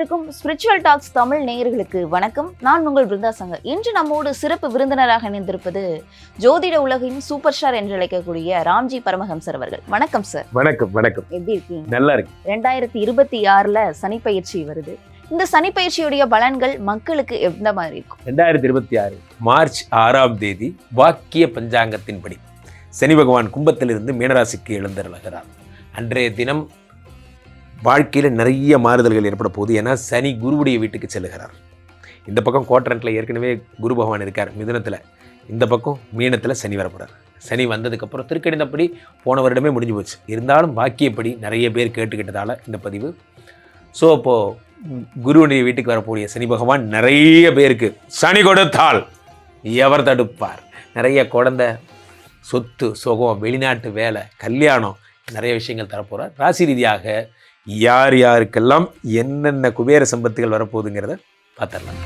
அனைவருக்கும் spiritual tax Tamil நேயர்களுக்கு வணக்கம். நான் உங்கள் பிருந்தா சங்கர். இன்று நம்மோடு சிறப்பு விருந்தினராக இணைந்திருப்பது ஜோதிட உலகின் சூப்பர் ஸ்டார் என்று அழைக்கக்கூடிய ராம்ஜி பரமஹம்சர் அவர்கள். வணக்கம் சார். வணக்கம். வணக்கம். எப்படி இருக்கீங்க? நல்லா இருக்கு. 2026 சனி பயிற்சி வருது. இந்த சனி பயிற்சியுடைய பலன்கள் மக்களுக்கு எந்த மாதிரி இருக்கும்? 2026 மார்ச் 6ஆம் தேதி வாக்கிய பஞ்சாங்கத்தின்படி சனி பகவான் கும்பத்திலிருந்து மீனராசிக்கு எழுந்தருளுகிறார். அன்றைய தினம் வாழ்க்கையில் நிறைய மாறுதல்கள் ஏற்பட போகுது. ஏன்னா சனி குருவுடைய வீட்டுக்கு செல்லுகிறார். இந்த பக்கம் குவாட்ரண்ட்டில் ஏற்கனவே குரு பகவான் இருக்கார் மிதுனத்தில், இந்த பக்கம் மீனத்தில் சனி வரப்போகிறார். சனி வந்ததுக்கப்புறம் திருக்கணிதப்படி போன வருடமே முடிஞ்சு போச்சு. இருந்தாலும் வாக்கியப்படி நிறைய பேர் கேட்டுக்கிட்டதால் இந்த பதிவு. ஸோ அப்போது குருவுடைய வீட்டுக்கு வரக்கூடிய சனி பகவான் நிறைய பேருக்கு சனி கொடுத்தால் எவர் தடுப்பார், நிறைய குழந்தை, சொத்து, சுகம், வெளிநாட்டு வேலை, கல்யாணம், நிறைய விஷயங்கள் தரப்போகிறார். ராசி ரீதியாக யார் யாருக்கெல்லாம் என்னென்ன குபேர சம்பத்துகள் வரப்போகுதுங்கிறத பார்த்துடலாம்.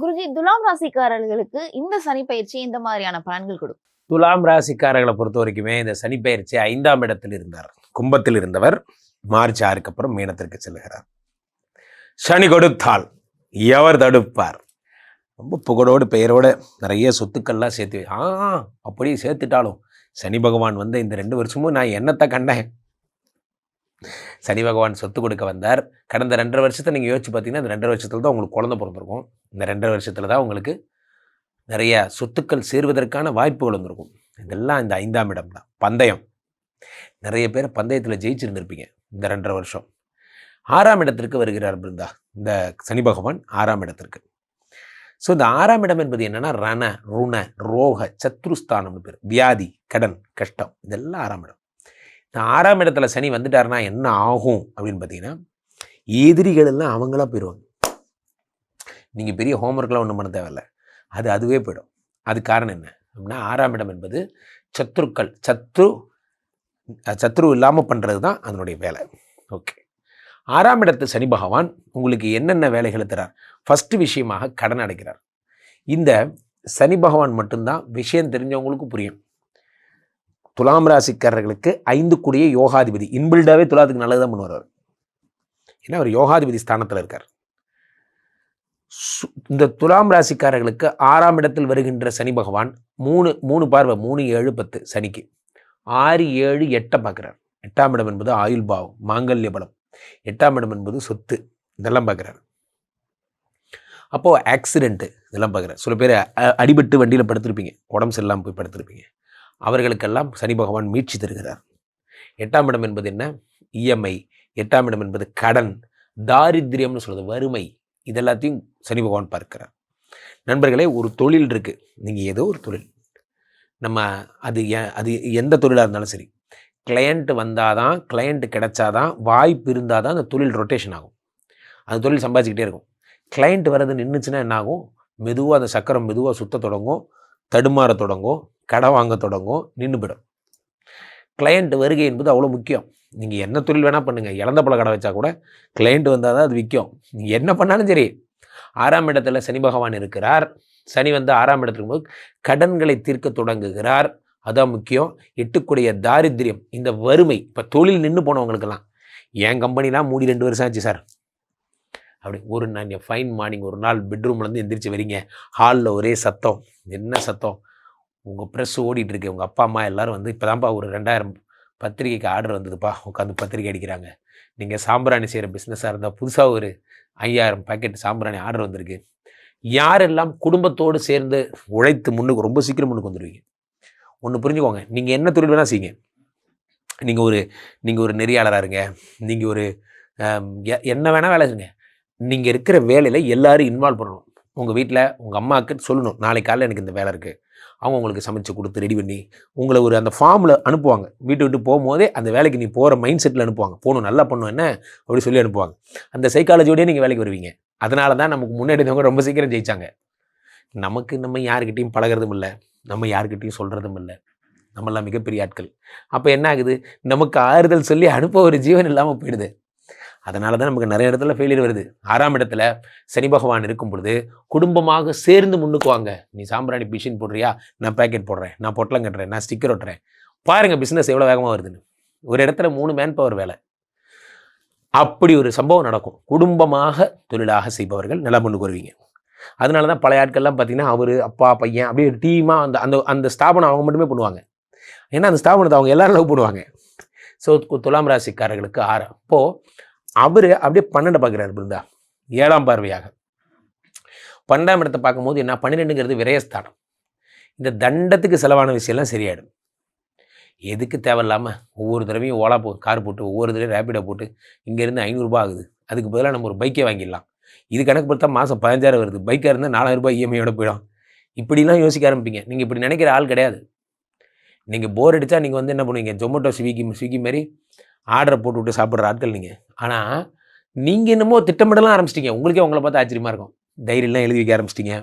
குருஜி, துலாம் ராசிக்காரர்களுக்கு இந்த சனி பயிற்சி இந்த மாதிரியான பலன்கள் கொடுக்கும்? துலாம் ராசிக்காரர்களை பொறுத்த வரைக்குமே இந்த சனி பயிற்சி 5ஆம் இடத்தில் இருந்தார். கும்பத்தில் இருந்தவர் மார்ச் 6க்கு அப்புறம் மீனத்திற்கு செல்லுகிறார். சனி கொடுத்தால் எவர் தடுப்பார். ரொம்ப புகழோடு பெயரோடு நிறைய சொத்துக்கள்லாம் சேர்த்து அப்படியே சேர்த்துட்டாலும் சனி பகவான் வந்து இந்த 2 வருஷமும் நான் என்னத்தை கண்டேன். சனி பகவான் சொத்து கொடுக்க வந்தார். கடந்த 2.5 வருஷத்தை நீங்கள் யோசிச்சு பார்த்தீங்கன்னா இந்த 2.5 வருஷத்தில் தான் உங்களுக்கு குழந்தை பிறந்திருக்கும். இந்த 2.5 வருஷத்தில் தான் உங்களுக்கு நிறைய சொத்துக்கள் சேர்வதற்கான வாய்ப்புகள் வந்திருக்கும். இதெல்லாம் இந்த 5ஆம் இடம் தான். பந்தயம், நிறைய பேர் பந்தயத்தில் ஜெயிச்சிருந்திருப்பீங்க இந்த 2.5 வருஷம். 6ஆம் இடத்திற்கு வருகிறார் பிருந்தா இந்த சனி பகவான் 6ஆம் இடத்திற்கு. ஸோ இந்த 6ஆம் இடம் என்பது என்னென்னா ரண, ருண, ரோக, சத்ருஸ்தானம்னு பேர். வியாதி, கடன், கஷ்டம், இதெல்லாம் 6ஆம் இடம். இந்த 6ஆம் இடத்துல சனி வந்துட்டாருன்னா என்ன ஆகும் அப்படின்னு பார்த்தீங்கன்னா எதிரிகள் எல்லாம் அவங்களா போயிடுவாங்க. நீங்கள் பெரிய ஹோம்ஒர்க்லாம் ஒன்றும் பண்ண தேவையில்லை, அதுவே போயிடும். அது காரணம் என்ன அப்படின்னா 6ஆம் இடம் என்பது சத்ருக்கள், சத்ரு இல்லாமல் பண்ணுறது தான் அதனுடைய வேலை. ஓகே, 6ஆம் இடத்து சனி பகவான் உங்களுக்கு என்னென்ன வேலைகளை தரார்? ஃபஸ்ட்டு விஷயமாக கடன் அடைக்கிறார். இந்த சனி பகவான் மட்டும்தான் விஷயம் தெரிஞ்சவங்களுக்கு புரியும். துலாம் ராசிக்காரர்களுக்கு 5 கூடிய யோகாதிபதி இன்பில்டாவே துலாத்துக்கு நல்லது தான் பண்ணுவார். ஏன்னா அவர் யோகாதிபதி ஸ்தானத்தில் இருக்கார். இந்த துலாம் ராசிக்காரர்களுக்கு 6ஆம் இடத்தில் வருகின்ற சனி பகவான் 3 பார்வை 3, 7, 10 சனிக்கு 6, 7, 8 பார்க்குறார். 8ஆம் இடம் என்பது ஆயுள் பாவம், மாங்கல்ய பலம். 8ஆம் இடம் என்பது சொத்து, இதெல்லாம் பார்க்குறாரு. அப்போது ஆக்சிடென்ட்டு இதெல்லாம் பார்க்குறாரு. சில பேர் அடிபட்டு வண்டியில் படுத்திருப்பீங்க, உடம்பு சரியில்லாமல் போய் படுத்திருப்பீங்க, அவர்களுக்கெல்லாம் சனி பகவான் மீட்சி தருகிறார். 8ஆம் இடம் என்பது என்ன? இஎம்ஐ. 8ஆம் இடம் என்பது கடன், தாரித்ரியம்னு சொல்கிறது, வறுமை, இதெல்லாத்தையும் சனி பகவான் பார்க்கிறார். நண்பர்களே, ஒரு தொழில் இருக்குது, நீங்கள் ஏதோ ஒரு தொழில், நம்ம அது எந்த தொழிலாக இருந்தாலும் சரி, கிளையண்ட் வந்தால் தான், கிளையண்ட் கிடைச்சாதான், வாய்ப்பு இருந்தால் தான் அந்த தொழில் ரொட்டேஷன் ஆகும், அந்த தொழில் சம்பாதிச்சிக்கிட்டே இருக்கும். கிளையண்ட் வர்றது நின்றுச்சுன்னா என்ன ஆகும்? மெதுவாக அந்த சக்கரம் மெதுவாக சுத்த தொடங்கும், தடுமாற தொடங்கும், கடை வாங்க தொடங்கும், நின்று போயிடும். கிளையண்ட் வருகை என்பது அவ்வளோ முக்கியம். நீங்கள் என்ன தொழில் வேணால் பண்ணுங்கள், இழந்த பழ கடை வச்சா கூட கிளையண்ட் வந்தால் தான் அது விற்கும். நீங்கள் என்ன பண்ணாலும் சரி. 6ஆம் இடத்துல சனி பகவான் இருக்கிறார். சனி வந்து 6ஆம் இடத்துக்கு போது கடன்களை தீர்க்க தொடங்குகிறார். அதான் முக்கியம். 8 தாரித்ரியம், இந்த வறுமை. இப்போ தொழில் நின்று போனவங்களுக்கெல்லாம், என் கம்பெனிலாம் மூடி 2 வருஷம் ஆச்சு சார் அப்படி ஒரு நீங்கள் ஃபைன் மார்னிங் ஒரு நாள் பெட்ரூம்லேருந்து எந்திரிச்சு வரீங்க, ஹாலில் ஒரே சத்தம். என்ன சத்தம்? உங்கள் ப்ரெஸ் ஓடிட்டுருக்கு, உங்கள் அப்பா அம்மா எல்லோரும் வந்து இப்போ தான்ப்பா ஒரு 2000 பத்திரிகைக்கு ஆர்டர் வந்ததுப்பா, உட்காந்து பத்திரிக்கை அடிக்கிறாங்க. நீங்கள் சாம்பிராணி செய்கிற பிஸ்னஸாக இருந்தால் புதுசாக ஒரு 5000 பேக்கெட் சாம்பிராணி ஆர்டர் வந்திருக்கு. யாரெல்லாம் குடும்பத்தோடு சேர்ந்து உழைத்து முன்னுக்கு ரொம்ப சீக்கிரம் முன்னுக்கு வந்துடுவீங்க. ஒன்று புரிஞ்சுக்கோங்க, நீங்கள் என்ன தொழில் வேணால் செய்யுங்க. நீங்கள் ஒரு நெறியாளராக இருங்க, நீங்கள் ஒரு என்ன வேணால் வேலை செய்யுங்க. நீங்கள் இருக்கிற வேலையில் எல்லோரும் இன்வால்வ் பண்ணணும். உங்கள் வீட்டில் உங்கள் அம்மாவுக்கு சொல்லணும், நாளைக்கு காலையில் எனக்கு இந்த வேலை இருக்குது. அவங்க உங்களுக்கு சமைச்சு கொடுத்து ரெடி பண்ணி உங்களை ஒரு அந்த ஃபார்மில் அனுப்புவாங்க. விட்டு போகும்போதே அந்த வேலைக்கு நீ போகிற மைண்ட் செட்டில் அனுப்புவாங்க. போகணும், நல்லா பண்ணும் என்ன அப்படி சொல்லி அனுப்புவாங்க. அந்த சைக்காலஜியோடய நீங்கள் வேலைக்கு வருவீங்க. அதனால தான் நமக்கு முன்னாடி இருந்தவங்க ரொம்ப சீக்கிரம் ஜெயித்தாங்க. நம்ம யாருக்கிட்டையும் பழகிறதும் இல்லை, நம்ம யாருக்கிட்டையும் சொல்கிறதும் இல்லை, நம்மளாம் மிகப்பெரிய ஆட்கள். அப்போ என்ன ஆகுது? நமக்கு ஆறுதல் சொல்லி அனுப்ப ஒரு ஜீவன் இல்லாமல் போயிடுது. அதனால தான் நமக்கு நிறைய இடத்துல ஃபெயிலியர் வருது. 6ஆம் இடத்துல சனி பகவான் இருக்கும் பொழுது குடும்பமாக சேர்ந்து முன்னுக்குவாங்க. நீ சாம்பிராணி மிஷின் போடுறியா, நான் பேக்கெட் போடுறேன், நான் பொட்டலம் கட்டுறேன், நான் ஸ்டிக்கர் ஒட்டுறேன், பாருங்க பிஸ்னஸ் எவ்வளோ வேகமாக வருதுன்னு. ஒரு இடத்துல 3 மேன் பவர் வேலை. அப்படி ஒரு சம்பவம் நடக்கும். குடும்பமாக தொழிலாக செய்பவர்கள் நல்லா முன்னுக்கு வருவீங்க. அதனால தான் பழைய ஆட்கள்லாம் பார்த்தீங்கன்னா அவர் அப்பா பையன் அப்படியே ஒரு டீமாக அந்த அந்த அந்த ஸ்தாபனம் அவங்க மட்டுமே பண்ணுவாங்க. ஏன்னா அந்த ஸ்தாபனத்தை அவங்க எல்லாரும் லவ் பண்ணுவாங்க. ஸோ துலாம் ராசிக்காரர்களுக்கு 6. அப்போது அவர் அப்படியே 12 பார்க்குறாரு பிருந்தா, 7ஆம் பார்வையாக. 12ஆம் இடத்தை பார்க்கும்போது என்ன, 12ங்கிறது விரயஸ்தானம். இந்த தண்டத்துக்கு செலவான விஷயம்லாம் சரியாயிடும். எதுக்கு தேவையில்லாமல் ஒவ்வொரு தடவையும் ஓலா கார் போட்டு ஒவ்வொரு தடவையும் ரேப்பிடோ போட்டு இங்கேருந்து 500 ரூபாய் ஆகுது, அதுக்கு பதிலாக நம்ம ஒரு பைக்கே வாங்கிடலாம், இது கணக்கு பார்த்தா மாதம் 15,000 வருது, பைக்காக இருந்தால் 4,000 ரூபாய் இஎம்ஐயோட போயிடும். இப்படிலாம் யோசிக்க ஆரம்பிப்பீங்க. நீங்கள் இப்படி நினைக்கிற ஆள் கிடையாது. நீங்கள் போர் அடித்தா நீங்கள் வந்து என்ன பண்ணுவீங்க, ஜொமேட்டோ ஸ்விக்கி மாதிரி ஆர்டரை போட்டு விட்டு சாப்பிட்ற ஆட்கள் நீங்கள். ஆனால் நீங்கள் என்னமோ திட்டமிடலாம் ஆரம்பிச்சிட்டிங்க. உங்களுக்கே உங்களை பார்த்து ஆச்சரியமாக இருக்கும். டைரிலாம் எழுதி வைக்க ஆரம்பிச்சிட்டிங்க.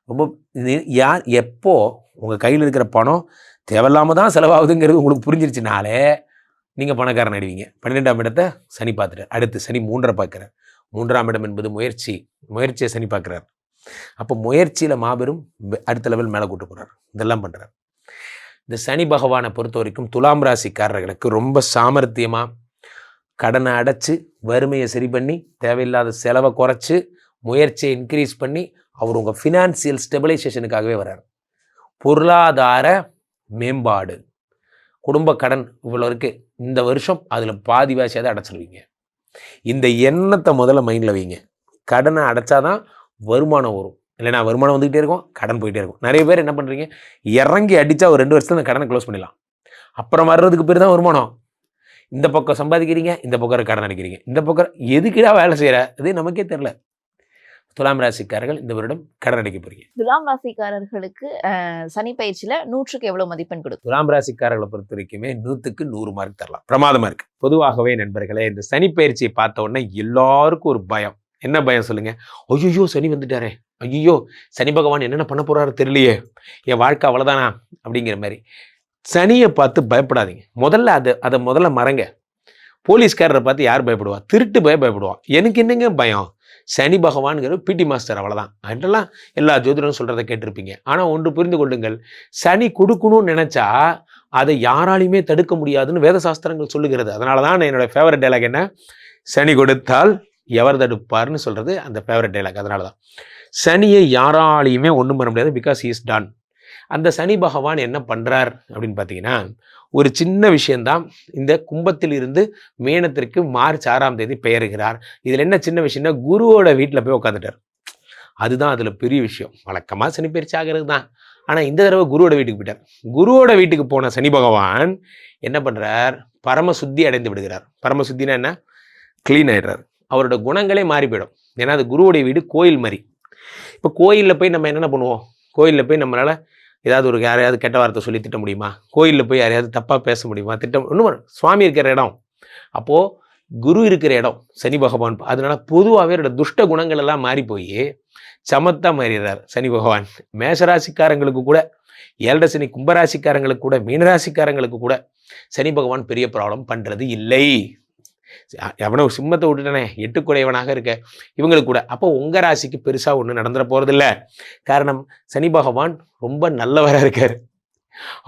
ரொம்ப யார் எப்போ உங்கள் கையில் இருக்கிற பணம் தேவையில்லாமல் தான் செலவாகுதுங்கிறது உங்களுக்கு புரிஞ்சிருச்சுனாலே நீங்கள் பணக்காரன் ஆயிடுவீங்க. 12ஆம் இடத்தை சனி பார்த்துட்டார். அடுத்து சனி 3 பார்க்குறார். 3ஆம் இடம் என்பது முயற்சியை சனி பார்க்குறார். அப்போ முயற்சியில் மாபெரும் அடுத்த லெவல் மேலே கூட்டு போகிறார். இதெல்லாம் பண்ணுறார். இந்த சனி பகவானை பொறுத்த வரைக்கும் துலாம் ராசிக்காரர்களுக்கு ரொம்ப சாமர்த்தியமாக கடனை அடைச்சி வறுமையை சரி பண்ணி தேவையில்லாத செலவை குறைச்சி முயற்சியை இன்க்ரீஸ் பண்ணி அவர் உங்கள் ஃபினான்சியல் ஸ்டெபிலைசேஷனுக்காகவே வர்றார். பொருளாதார மேம்பாடு, குடும்ப கடன் இவ்வளோ இருக்குது, இந்த வருஷம் அதில் பாதி வாசியாவது அடைச்சிருவீங்க. இந்த எண்ணத்தை முதல்ல மைண்டில் வைங்க. கடனை அடைச்சாதான் வருமானம் வரும். இல்லைனா வருமானம் வந்துக்கிட்டே இருக்கும், கடன் போயிட்டே இருக்கும். நிறைய பேர் என்ன பண்ணுறீங்க, இறங்கி அடித்தா ஒரு 2 வருஷத்துல அந்த கடனை க்ளோஸ் பண்ணிடலாம். அப்புறம் வர்றதுக்கு பேர் தான் வருமானம். இந்த பக்கம் சம்பாதிக்கிறீங்க, இந்த பக்கம் கடன் அடைக்கிறீங்க, இந்த பக்கம் எதுக்குடா வேலை செய்கிற அது நமக்கே தெரில. துலாம் ராசிக்காரர்கள் இந்த வருடம் கடன் அடைக்க போறீங்க. துலாம் ராசிக்காரர்களுக்கு சனி பயிற்சியில 100க்கு எவ்வளவு மதிப்பெண் கொடுக்கும்? துலாம் ராசிக்காரர்களை பொறுத்த வரைக்குமே 100க்கு 100 மார்க் தரலாம். பிரமாதமா இருக்கு. பொதுவாகவே நண்பர்களே, இந்த சனி பயிற்சியை பார்த்த உடனே எல்லாருக்கும் ஒரு பயம். என்ன பயம் சொல்லுங்க? ஐயோ சனி வந்துட்டாரே, ஐயோ சனி பகவான் என்னென்ன பண்ண போறாரு தெரியலையே, என் வாழ்க்கை அவ்வளவுதானா அப்படிங்கிற மாதிரி. சனியை பார்த்து பயப்படாதீங்க. முதல்ல அதை முதல்ல மறங்க. போலீஸ்காரரை பார்த்து யார் பயப்படுவா? திருட்டு பயப்படுவா. எனக்கு என்னங்க பயம்? சனி பகவான்கிற பிடி மாஸ்டர், அவ்வளோதான். அதெல்லாம் எல்லா ஜோதிடரும் சொல்கிறத கேட்டிருப்பீங்க. ஆனால் ஒன்று புரிந்து கொள்ளுங்கள், சனி கொடுக்கணும்னு நினச்சா அதை யாராலையுமே தடுக்க முடியாதுன்னு வேத சாஸ்திரங்கள் சொல்லுகிறது. அதனால தான் என்னோட ஃபேவரட் டைலாக் என்ன, சனி கொடுத்தால் எவர் தடுப்பார்னு சொல்கிறது அந்த ஃபேவரட் டைலாக். அதனால தான் சனியை யாராலையுமே ஒன்றும் பண்ண முடியாது, பிகாஸ் இஸ் டன். அந்த சனி பகவான் என்ன பண்ணுறார் அப்படின்னு பார்த்தீங்கன்னா, ஒரு சின்ன விஷயந்தான். இந்த கும்பத்தில் இருந்து மீனத்திற்கு மார்ச் 6ஆம் தேதி பெயர்கிறார். இதில் என்ன சின்ன விஷயம்னா, குருவோட வீட்டில் போய் உட்காந்துட்டார். அதுதான் அதில் பெரிய விஷயம். வழக்கமாக சனி பயிற்சி ஆகிறது தான். ஆனால் இந்த தடவை குருவோட வீட்டுக்கு போயிட்டார். குருவோட வீட்டுக்கு போன சனி பகவான் என்ன பண்ணுறார், பரமசுத்தி அடைந்து விடுகிறார். பரமசுத்தினா என்ன, க்ளீன் ஆயிடுறார். அவரோட குணங்களே மாறி போயிடும். ஏன்னா அது குருவோடைய வீடு, கோயில் மாதிரி. இப்போ கோயிலில் போய் நம்ம என்னென்ன பண்ணுவோம், கோயிலில் போய் நம்மளால் ஏதாவது ஒரு யாரையாவது கெட்ட வார்த்தை சொல்லி திட்ட முடியுமா? கோயிலில் போய் யாரையாவது தப்பாக பேச முடியுமா? ஒன்றும் சுவாமி இருக்கிற இடம், அப்போது குரு இருக்கிற இடம் சனி பகவான். அதனால பொதுவாகவே அவரோட துஷ்ட குணங்கள் எல்லாம் மாறி போய் சமத்தா மாறிடுறார் சனி பகவான். மேஷராசிக்காரங்களுக்கு கூட, 7 சனி கும்பராசிக்காரங்களுக்கு கூட, மீனராசிக்காரங்களுக்கு கூட சனி பகவான் பெரிய ப்ராப்ளம் பண்ணுறது இல்லை. எவனோ சிம்மத்தை விட்டுட்டானே, 8 குடையவனாக இருக்க இவங்களுக்கு கூட. அப்போ உங்கள் ராசிக்கு பெருசாக ஒன்றும் நடந்துட போகிறதில்ல. காரணம், சனி பகவான் ரொம்ப நல்லவராக இருக்கார்.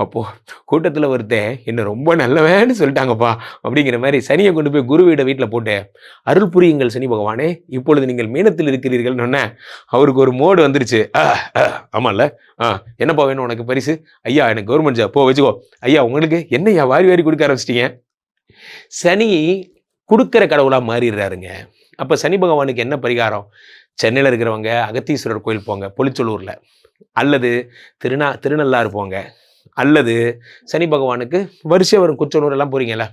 அப்போது கூட்டத்தில் ஒருத்தன் என்ன ரொம்ப நல்லவேன்னு சொல்லிட்டாங்கப்பா அப்படிங்கிற மாதிரி சனியை கொண்டு போய் குருவிட வீட்டில் போட்டு, அருள் புரியுங்கள் சனி பகவானே, இப்பொழுது நீங்கள் மீனத்தில் இருக்கிறீர்கள்னு சொன்ன அவருக்கு ஒரு மோடு வந்துருச்சு. ஆமாம்ல, என்னப்பா வேணும் உனக்கு பரிசு? ஐயா எனக்கு கவர்மெண்ட் ஜாப், போ வச்சுக்கோ. ஐயா உங்களுக்கு என்னையா வாரி வாரி கொடுக்க ஆரம்பிச்சிட்டிங்க. சனி கொடுக்குற கடவுளாக மாறிடுறாருங்க. அப்போ சனி பகவானுக்கு என்ன பரிகாரம்? சென்னையில் இருக்கிறவங்க அகத்தீஸ்வரர் கோயில் போங்க, பொலிச்சலூரில், அல்லது திருநள்ளாறு போங்க, அல்லது சனி பகவானுக்கு வரிசை வரும் குச்சனூர் எல்லாம் போறீங்களா.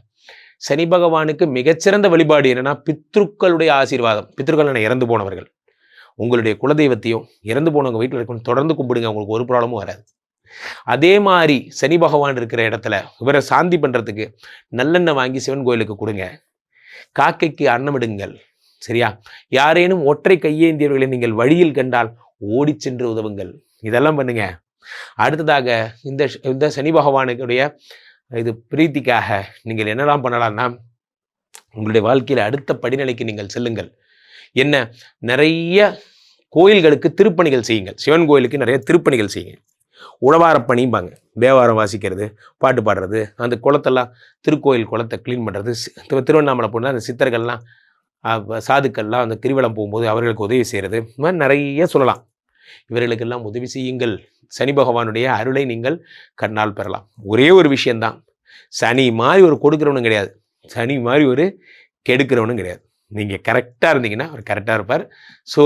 சனி பகவானுக்கு மிகச்சிறந்த வழிபாடு என்னன்னா, பித்ருக்களுடைய ஆசீர்வாதம். பித்ருக்கள் இறந்து போனவர்கள், உங்களுடைய குலதெய்வத்தையும் இறந்து போனவங்க வீட்டில் இருக்கணும், தொடர்ந்து கும்பிடுங்க, உங்களுக்கு ஒரு ப்ராப்ளமும் வராது. அதே மாதிரி சனி பகவான் இருக்கிற இடத்துல இவரை சாந்தி பண்ணுறதுக்கு நல்லெண்ணெய் வாங்கி சிவன் கோயிலுக்கு கொடுங்க. காக்கைக்கு அன்னமிடுங்கள். சரியா? யாரேனும் ஒற்றை கையேந்தியவர்களை நீங்கள் வழியில் கண்டால் ஓடி சென்று உதவுங்கள். இதெல்லாம் பண்ணுங்க. அடுத்ததாக இந்த சனி பகவானுடைய இது பிரீத்திக்காக நீங்கள் என்னெல்லாம் பண்ணலாம்னா, உங்களுடைய வாழ்க்கையில் அடுத்த படிநிலைக்கு நீங்கள் செல்லுங்கள். என்ன, நிறைய கோயில்களுக்கு திருப்பணிகள் செய்யுங்கள். சிவன் கோயிலுக்கு நிறைய திருப்பணிகள் செய்யுங்க. உழவாரப் பணிம்பாங்க. தேவாரம் வாசிக்கிறது, பாட்டு பாடுறது, அந்த குளத்தெல்லாம் திருக்கோயில் குளத்தை க்ளீன் பண்ணுறது. திருவண்ணாமலை போனால் அந்த சித்தர்கள்லாம் சாதுக்கள்லாம் அந்த கிரிவலம் போகும்போது அவர்களுக்கு உதவி செய்கிறது. இந்த மாதிரி நிறைய சொல்லலாம். இவர்களுக்கெல்லாம் உதவி செய்யுங்கள். சனி பகவானுடைய அருளை நீங்கள் கண்ணால் பெறலாம். ஒரே ஒரு விஷயந்தான், சனி மாதிரி ஒரு கொடுக்குறவனும் கிடையாது, சனி மாதிரி ஒரு கெடுக்கிறவனும் கிடையாது. நீங்கள் கரெக்டாக இருந்தீங்கன்னா அவர் கரெக்டாக இருப்பார். ஸோ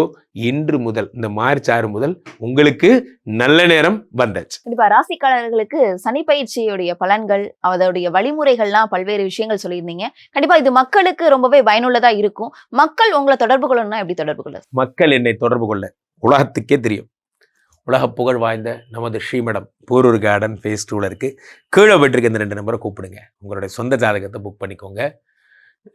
இன்று முதல் இந்த மார்ச் 6 முதல் உங்களுக்கு நல்ல நேரம் வந்தாச்சு. கண்டிப்பா ராசிக்காரர்களுக்கு சனி பயிற்சியுடைய பலன்கள், அதோடைய வழிமுறைகள்லாம் பல்வேறு விஷயங்கள் சொல்லியிருந்தீங்க. கண்டிப்பா இது மக்களுக்கு ரொம்பவே பயனுள்ளதா இருக்கும். மக்கள் உங்களை தொடர்பு கொள்ளணும்னா எப்படி தொடர்பு கொள்ள? மக்கள் என்னை தொடர்பு கொள்ள உலகத்துக்கே தெரியும். உலக புகழ் வாய்ந்த நமது ஸ்ரீமடம் போரூர் கார்டன் ஃபேஸ் 2ல இருக்குது. கீழே போயிட்டுருக்க இந்த 2 நம்பரை கூப்பிடுங்க. உங்களுடைய சொந்த ஜாதகத்தை புக் பண்ணிக்கோங்க.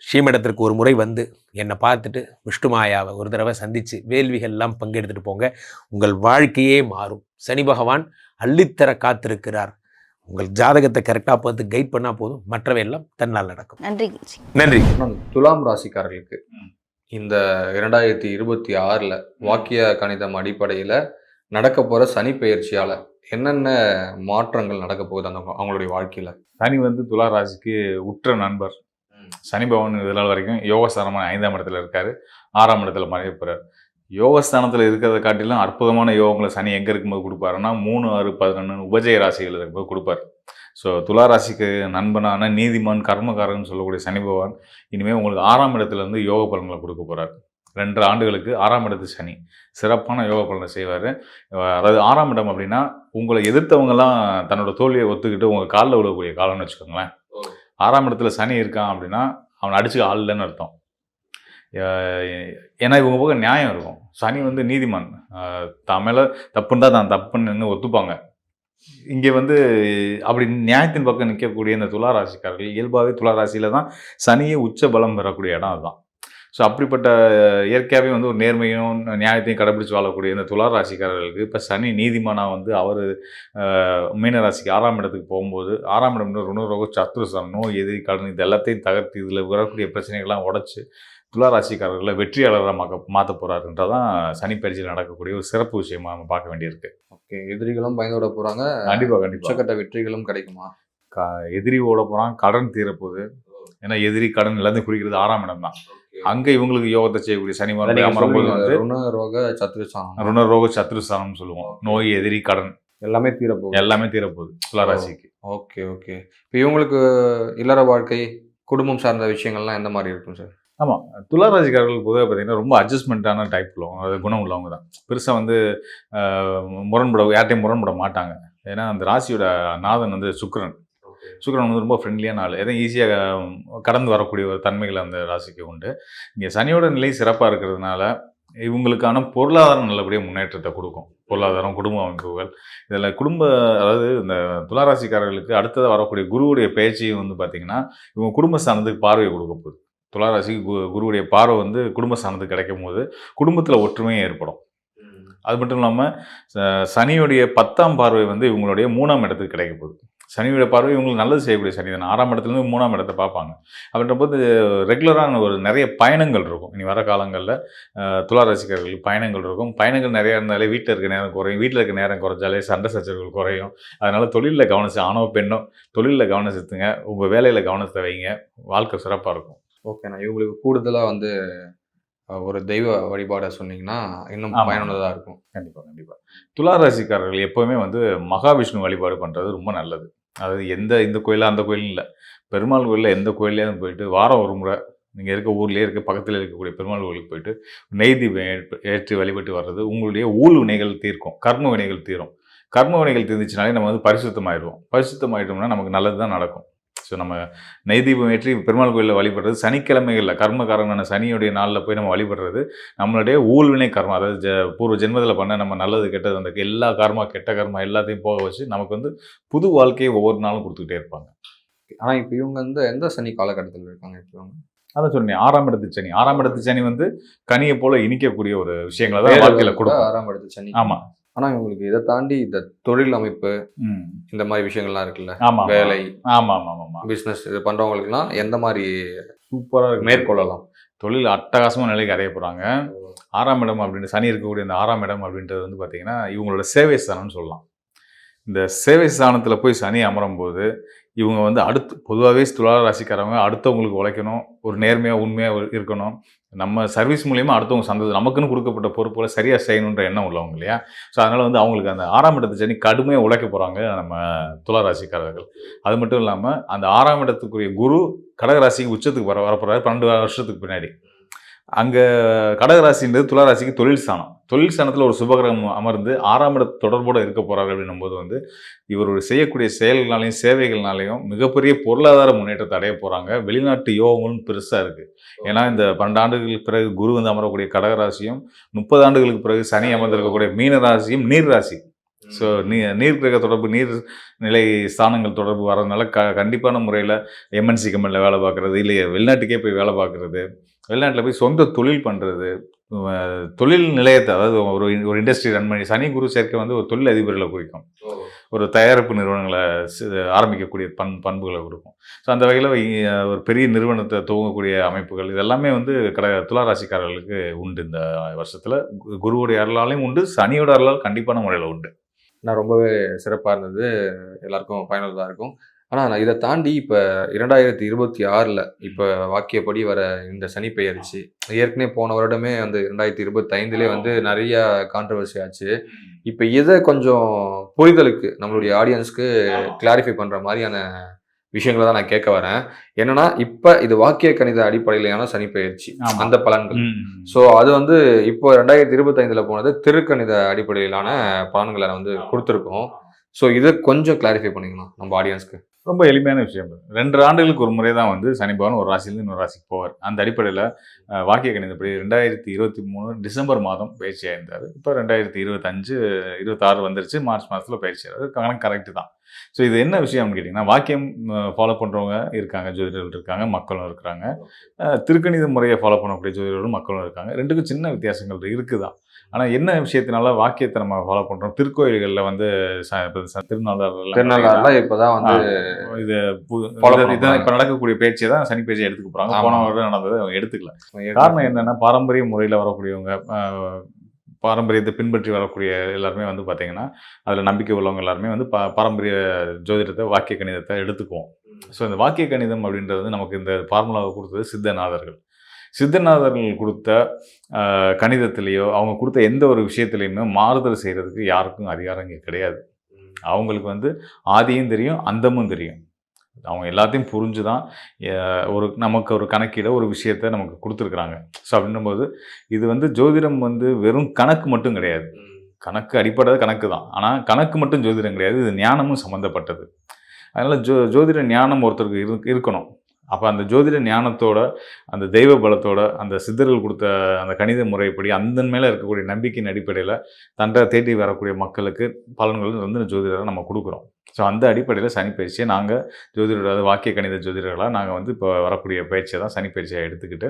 ஸ்ரீமடத்திற்கு ஒரு முறை வந்து என்னை பார்த்துட்டு விஷ்ணுமாயாவை ஒரு தடவை சந்தித்து வேள்விகள்லாம் பங்கெடுத்துட்டு போங்க. உங்கள் வாழ்க்கையே மாறும். சனி பகவான் அள்ளித்தர காத்திருக்கிறார். உங்கள் ஜாதகத்தை கரெக்டாக பார்த்து கைட் பண்ணால் போதும், மற்றவையெல்லாம் தன்னால் நடக்கும். நன்றி. நன்றி. துலாம் ராசிக்காரர்களுக்கு இந்த 2026 வாக்கிய கணிதம் அடிப்படையில் நடக்க போகிற சனி பெயர்ச்சியால் என்னென்ன மாற்றங்கள் நடக்க போகுது அவங்களுடைய வாழ்க்கையில்? சனி வந்து துலா ராசிக்கு உற்ற நண்பர். சனி பகவான் இதனால் வரைக்கும் யோகஸ்தானமான 5ஆம் இடத்துல இருக்காரு, 6ஆம் இடத்துல மறைய போகிறார். யோகஸ்தானத்தில் இருக்கிறத காட்டிலும் அற்புதமான யோகங்களை சனி எங்கே இருக்கும்போது கொடுப்பாருன்னா 3, 6, 11 உபஜய ராசிகள் இருக்கும்போது கொடுப்பார். ஸோ துலா ராசிக்கு நண்பனான நீதிமான் கர்மகாரன் சொல்லக்கூடிய சனி பகவான் இனிமேல் உங்களுக்கு 6ஆம் இடத்துல இருந்து யோக பலன்களை கொடுக்க போகிறார். 2 ஆண்டுகளுக்கு 6ஆம் இடத்து சனி சிறப்பான யோக பலனை செய்வார். அதாவது 6ஆம் இடம் அப்படின்னா உங்களை எதிர்த்தவங்கலாம் தன்னோட தோல்வியை ஒத்துக்கிட்டு உங்கள் காலில் விழக்கூடிய காலம்னு வச்சுக்கோங்களேன். 6ஆம் இடத்துல சனி இருக்கான் அப்படின்னா அவனை அடிச்சுக்க ஆள் இல்லைன்னு அர்த்தம். ஏன்னா இவங்க பக்கம் நியாயம் இருக்கும். சனி வந்து நீதிமான், தான் மேலே தப்புன்னு தான் தான் தப்புன்னு ஒத்துப்பாங்க. இங்கே வந்து அப்படி நியாயத்தின் பக்கம் நிற்கக்கூடிய இந்த துலா ராசிக்காரர்கள் இயல்பாகவே துலா ராசியில் தான் சனியை உச்ச பலம் பெறக்கூடிய இடம் அதுதான். ஸோ அப்படிப்பட்ட இயற்கையாகவே வந்து ஒரு நேர்மையும் நியாயத்தையும் கடைபிடிச்சு வாழக்கூடிய இந்த துலா ராசிக்காரர்களுக்கு இப்போ சனி நீதிமானாக வந்து அவர் மீனராசிக்கு 6ஆம் இடத்துக்கு போகும்போது 6ஆம் இடம் ருணரோக சத்ருஸ்தானம், நோய், எதிரி, கடன், இது எல்லாத்தையும் தகர்த்து இதில் வரக்கூடிய பிரச்சனைகள்லாம் உடச்சி துலா ராசிக்காரர்களை வெற்றியாளராக மாற்ற போகிறாருன்றதான் சனி பயிற்சியில் நடக்கக்கூடிய ஒரு சிறப்பு விஷயமா நம்ம பார்க்க வேண்டியிருக்கு. ஓகே, எதிரிகளும் பயந்து விட போகிறாங்க. கண்டிப்பாக உச்சக்கட்ட வெற்றிகளும் கிடைக்குமா? எதிரி ஓட போகிறான், கடன் தீரப்போகுது. ஏன்னா எதிரி கடன் எல்லாத்தையும் குறிக்கிறது 6ஆம் இடம் தான். அங்கே இவங்களுக்கு யோகத்தை செய்யக்கூடிய சனி அமரும்போது வந்து ருணரோக சத்ருஸ்தானம் சொல்லுவோம். நோய், எதிரி, கடன் எல்லாமே தீரப்போகுது துலா ராசிக்கு. Okay okay. இப்போ இவங்களுக்கு இல்லற வாழ்க்கை, குடும்பம் சார்ந்த விஷயங்கள்லாம் எந்த மாதிரி இருக்கும் சார்? ஆமாம், துலா ராசிக்காரர்கள் பொதுவாக பார்த்தீங்கன்னா ரொம்ப அட்ஜஸ்ட்மெண்ட்டான டைப் உள்ளவங்க, அது குணம் உள்ளவங்க தான். பெருசாக வந்து யார்ட்டையும் முரண்பட மாட்டாங்க. ஏன்னா அந்த ராசியோட நாதன் வந்து சுக்கிரன் வந்து ரொம்ப ஃப்ரெண்ட்லியான ஆள். எதுவும் ஈஸியாக கடந்து வரக்கூடிய ஒரு தன்மைகள் அந்த ராசிக்கு உண்டு. இங்கே சனியோட நிலை சிறப்பாக இருக்கிறதுனால இவங்களுக்கான பொருளாதாரம் நல்லபடியாக முன்னேற்றத்தை கொடுக்கும். பொருளாதாரம், குடும்ப அமைப்புகள், இதில் அதாவது இந்த துளாராசிக்காரர்களுக்கு அடுத்ததாக வரக்கூடிய குருவுடைய பேச்சையும் வந்து பார்த்திங்கன்னா இவங்க குடும்பஸ்தானத்துக்கு பார்வையை கொடுக்க போகுது. துளாராசிக்கு குருவுடைய பார்வை வந்து குடும்பஸ்தானத்துக்கு கிடைக்கும் போது குடும்பத்தில் ஒற்றுமையும் ஏற்படும். அது மட்டும் இல்லாமல் சனியுடைய 10ஆம் பார்வை வந்து இவங்களுடைய 3ஆம் இடத்துக்கு கிடைக்க போகுது. சனியோட பார்வை இவங்களுக்கு நல்லது செய்யக்கூடிய சனி தான். 6ஆம் இடத்துலேருந்து 3ஆம் இடத்தை பார்ப்பாங்க. அப்படின்றபோது ரெகுலரான ஒரு நிறைய பயணங்கள் இருக்கும். இனி வர காலங்களில் துலா ராசிக்காரர்களுக்கு பயணங்கள் இருக்கும். பயணங்கள் நிறையா இருந்தாலே வீட்டில் இருக்க நேரம் குறையும். வீட்டில் இருக்க நேரம் குறைஞ்சாலே சண்டை சச்சரவுகள் குறையும். அதனால் தொழிலில் கவனம் ஆணோ பெண்ணோ தொழிலில் கவனம் செலுத்துங்க. உங்கள் வேலையில் கவனத்தை வைங்க. வாழ்க்கை சிறப்பாக இருக்கும். ஓகேண்ணா, இவங்களுக்கு கூடுதலாக வந்து ஒரு தெய்வ வழிபாடை சொன்னீங்கன்னா இன்னும் பயனுள்ளதாக இருக்கும். கண்டிப்பாக துலா ராசிக்காரர்கள் எப்போவுமே வந்து மகாவிஷ்ணு வழிபாடு பண்ணுறது ரொம்ப நல்லது. அதாவது இந்த கோயிலாக அந்த கோயிலும் இல்லை, பெருமாள் கோயிலில் எந்த கோயிலையும் போயிட்டு வாரம் ஒரு முறை நீங்கள் இருக்க ஊர்லேயே இருக்க பக்கத்தில் இருக்கக்கூடிய பெருமாள் கோயிலுக்கு போயிட்டு நெய் தீபம் ஏற்றி வழிபட்டு வர்றது உங்களுடைய ஊழ் வினைகள் தீர்க்கும், கர்ம வினைகள் தீரும். கர்ம வினைகள் தீர்ந்துச்சுனாலே நம்ம வந்து பரிசுத்தமாயிட்டோம்னா நமக்கு நல்லது தான் நடக்கும். ஸோ நம்ம நெய் தீபம் ஏற்றி பெருமாள் கோயிலில் வழிபடுறது, சனிக்கிழமைகளில் கர்மகாரனான சனியுடைய நாளில் போய் நம்ம வழிபடுறது நம்மளுடைய ஊழ்வினை கர்மா, அதாவது பூர்வ ஜென்மத்தில் பண்ண நம்ம நல்லது கெட்டது அந்த எல்லா கர்மா கெட்ட கர்மா எல்லாத்தையும் போக வச்சு நமக்கு வந்து புது வாழ்க்கையை ஒவ்வொரு நாளும் கொடுத்துக்கிட்டே இருப்பாங்க. ஆனால் இப்போ இவங்க வந்து எந்த சனி காலகட்டத்தில் இருக்காங்க? இப்போ இவங்க அதான் சொன்னேன், 6ஆம் இடத்து சனி வந்து கனியை போல இனிக்கக்கூடிய ஒரு விஷயங்களை தான் வாழ்க்கையில் கொடுக்கும். 6ஆம் இடத்து சனி. ஆமாம். ஆனால் இவங்களுக்கு இதை தாண்டி இந்த தொழில் அமைப்பு இந்த மாதிரி விஷயங்கள்லாம் இருக்குல்ல, வேலை, பிஸ்னஸ் இது பண்ணுறவங்களுக்குலாம் எந்த மாதிரி சூப்பராக மேற்கொள்ளலாம்? தொழில் அட்டகாசமாக நிலைக்கு அடைய போகிறாங்க. 6ஆம் இடம் அப்படின்ட்டு சனி இருக்கக்கூடிய அந்த 6ஆம் இடம் அப்படின்றது வந்து பார்த்தீங்கன்னா இவங்களோட சேவை ஸ்தானம்னு சொல்லலாம். இந்த சேவை ஸ்தானத்தில் போய் சனி அமரும் போது இவங்க வந்து அடுத்து பொதுவாகவே துலா ராசிக்காரவங்க அடுத்தவங்களுக்கு உழைக்கணும், ஒரு நேர்மையாக உண்மையாக இருக்கணும், நம்ம சர்வீஸ் மூலியமாக அடுத்தவங்க சந்தோஷம் நமக்குன்னு கொடுக்கப்பட்ட பொறுப்புகளை சரியாக செய்யணுன்ற எண்ணம் உள்ளவங்க இல்லையா. ஸோ அதனால் வந்து அவங்களுக்கு அந்த 6ஆம் இடத்து சனி கடுமையாக உழைக்க போகிறாங்க நம்ம துலா ராசிக்காரர்கள். அது மட்டும் இல்லாமல் அந்த 6ஆம் இடத்துக்குரிய குரு கடகராசிக்கு உச்சத்துக்கு வரப்போகிறாரு 12 வருஷத்துக்கு பின்னாடி. அங்கே கடகராசின்றது துளாராசிக்கு தொழில் ஸ்தானம். தொழில் ஸ்தானத்தில் ஒரு சுபகிரகம் அமர்ந்து 6ஆம் இடத்து தொடர்போடு இருக்க போகிறாரு அப்படின்னும் போது வந்து இவர் செய்யக்கூடிய செயல்களாலையும் சேவைகள்னாலையும் மிகப்பெரிய பொருளாதார முன்னேற்றத்தை அடைய போகிறாங்க. வெளிநாட்டு யோகங்களும் பெருசாக இருக்குது. ஏன்னா இந்த 12 ஆண்டுகளுக்கு பிறகு குரு வந்து அமரக்கூடிய கடகராசியும் 30 ஆண்டுகளுக்கு பிறகு சனி அமர்ந்திருக்கக்கூடிய மீன ராசியும் நீர் ராசி. ஸோ நீர் கிரக தொடர்பு, நீர் நிலை ஸ்தானங்கள் தொடர்பு வர்றதுனால கண்டிப்பான முறையில் எம்என்சி கம்பெனியில் வேலை பார்க்குறது, இல்லை வெளிநாட்டுக்கே போய் வேலை பார்க்குறது, வெளிநாட்டில் போய் சொந்த தொழில் பண்ணுறது, தொழில் நிலையத்தை அதாவது ஒரு இண்டஸ்ட்ரி ரன் பண்ணி சனி குரு சேர்க்கை வந்து ஒரு தொழில் அதிபர்களை குறிக்கும். ஒரு தயாரிப்பு நிறுவனங்களை ஆரம்பிக்கக்கூடிய பண்புகளை கொடுக்கும். ஸோ அந்த வகையில் ஒரு பெரிய நிறுவனத்தை துவங்கக்கூடிய அமைப்புகள் இதெல்லாமே வந்து துலா ராசிக்காரர்களுக்கு உண்டு. இந்த வருஷத்தில் குருவுடைய அருளாலையும் உண்டு, சனியோட அருளால் கண்டிப்பான முறையில் உண்டு. நான் ரொம்பவே சிறப்பாக இருந்தது, எல்லாருக்கும் பயனுள்ளதாக இருக்கும். ஆனால் நான் இதை தாண்டி இப்போ 2026 இப்போ வாக்கியப்படி வர இந்த சனி பெயர்ச்சி, ஏற்கனவே போன வருடமே வந்து 2025 வந்து நிறைய கான்ட்ரவர்சி ஆச்சு. இப்போ இதை கொஞ்சம் புரிதலுக்கு நம்மளுடைய ஆடியன்ஸ்க்கு கிளாரிஃபை பண்ணுற மாதிரியான விஷயங்களை தான் நான் கேட்க வரேன். என்னன்னா இப்போ இது வாக்கிய கணித அடிப்படையிலான சனி பெயர்ச்சி, அந்த பலன்கள். ஸோ அது வந்து இப்போ 2025 போனது திருக்கணித அடிப்படையிலான பலன்களை வந்து கொடுத்துருக்கோம். ஸோ இதை கொஞ்சம் கிளாரிஃபை பண்ணிக்கணும் நம்ம ஆடியன்ஸ்க்கு. ரொம்ப எளிமையான விஷயம். 2 ஆண்டுகளுக்கு ஒரு முறை தான் வந்து சனி பகவான் ஒரு ராசியிலேருந்து இன்னொரு ராசிக்கு போவார். அந்த அடிப்படையில் வாக்கிய கணிதப்படி 2023 டிசம்பர் மாதம் பயிற்சியாக இருந்தார். இப்போ 2025 26 வந்துருச்சு, மார்ச் மாதத்தில் பயிற்சி ஆகிறார். கணக்கு கரெக்டு தான். ஸோ இது என்ன விஷயம்னு கேட்டிங்கன்னா, வாக்கியம் ஃபாலோ பண்ணுறவங்க இருக்காங்க, ஜோதிடர்கள் இருக்காங்க, மக்களும் இருக்கிறாங்க. திருக்கணித முறையை ஃபாலோ பண்ணக்கூடிய ஜோதிடர்களும் மக்களும் இருக்காங்க. ரெண்டுக்கும் சின்ன வித்தியாசங்கள் இருக்குதான். ஆனால் என்ன விஷயத்தினால வாக்கியத்தை நம்ம ஃபாலோ பண்ணுறோம், திருக்கோயில்களில் வந்து திருநாளாறுலாம் இப்போதான் வந்து இது இப்போ நடக்கக்கூடிய பேச்சை தான் சனி பேச்சை எடுத்துக்க போகிறாங்க. போன வருடம் நடந்ததை அவங்க எடுத்துக்கல. காரணம் என்னென்னா, பாரம்பரிய முறையில் வரக்கூடியவங்க, பாரம்பரியத்தை பின்பற்றி வரக்கூடிய எல்லாருமே வந்து பார்த்திங்கன்னா அதில் நம்பிக்கை உள்ளவங்க எல்லாருமே வந்து பாரம்பரிய ஜோதிடத்தை வாக்கிய கணிதத்தை எடுத்துக்குவோம். ஸோ இந்த வாக்கிய கணிதம் அப்படின்றது வந்து நமக்கு இந்த ஃபார்முலாவை கொடுத்தது சித்தநாதர்கள். சித்தநாதர்கள் கொடுத்த கணிதத்திலேயோ அவங்க கொடுத்த எந்த ஒரு விஷயத்துலையுமே மாறுதல் செய்கிறதுக்கு யாருக்கும் அதிகாரம் இங்கே கிடையாது. அவங்களுக்கு வந்து ஆதியும் தெரியும், அந்தமும் தெரியும். அவங்க எல்லாத்தையும் புரிஞ்சு தான் நமக்கு ஒரு கணக்கீட ஒரு விஷயத்தை நமக்கு கொடுத்துருக்குறாங்க. ஸோ அப்படின்னும்போது இது வந்து ஜோதிடம் வந்து வெறும் கணக்கு மட்டும் கிடையாது. கணக்கு அடிப்படை கணக்கு தான். ஆனால் கணக்கு மட்டும் ஜோதிடம் கிடையாது, இது ஞானமும் சம்மந்தப்பட்டது. அதனால் ஜோதிட ஞானம் ஒருத்தருக்கு இருக்கணும். அப்போ அந்த ஜோதிட ஞானத்தோட, அந்த தெய்வ பலத்தோட, அந்த சித்தர்கள் கொடுத்த அந்த கணித முறைப்படி அந்த மேலே இருக்கக்கூடிய நம்பிக்கையின் அடிப்படையில் தண்டை தேடி வரக்கூடிய மக்களுக்கு பலன்கள் வந்து ஜோதிடரை நம்ம கொடுக்குறோம். ஸோ அந்த அடிப்படையில் சனி பயிற்சியை நாங்கள் ஜோதிடர் வாக்கிய கணித ஜோதிடர்களாக நாங்கள் வந்து இப்போ வரக்கூடிய பயிற்சியை தான் சனி பயிற்சியாக எடுத்துக்கிட்டு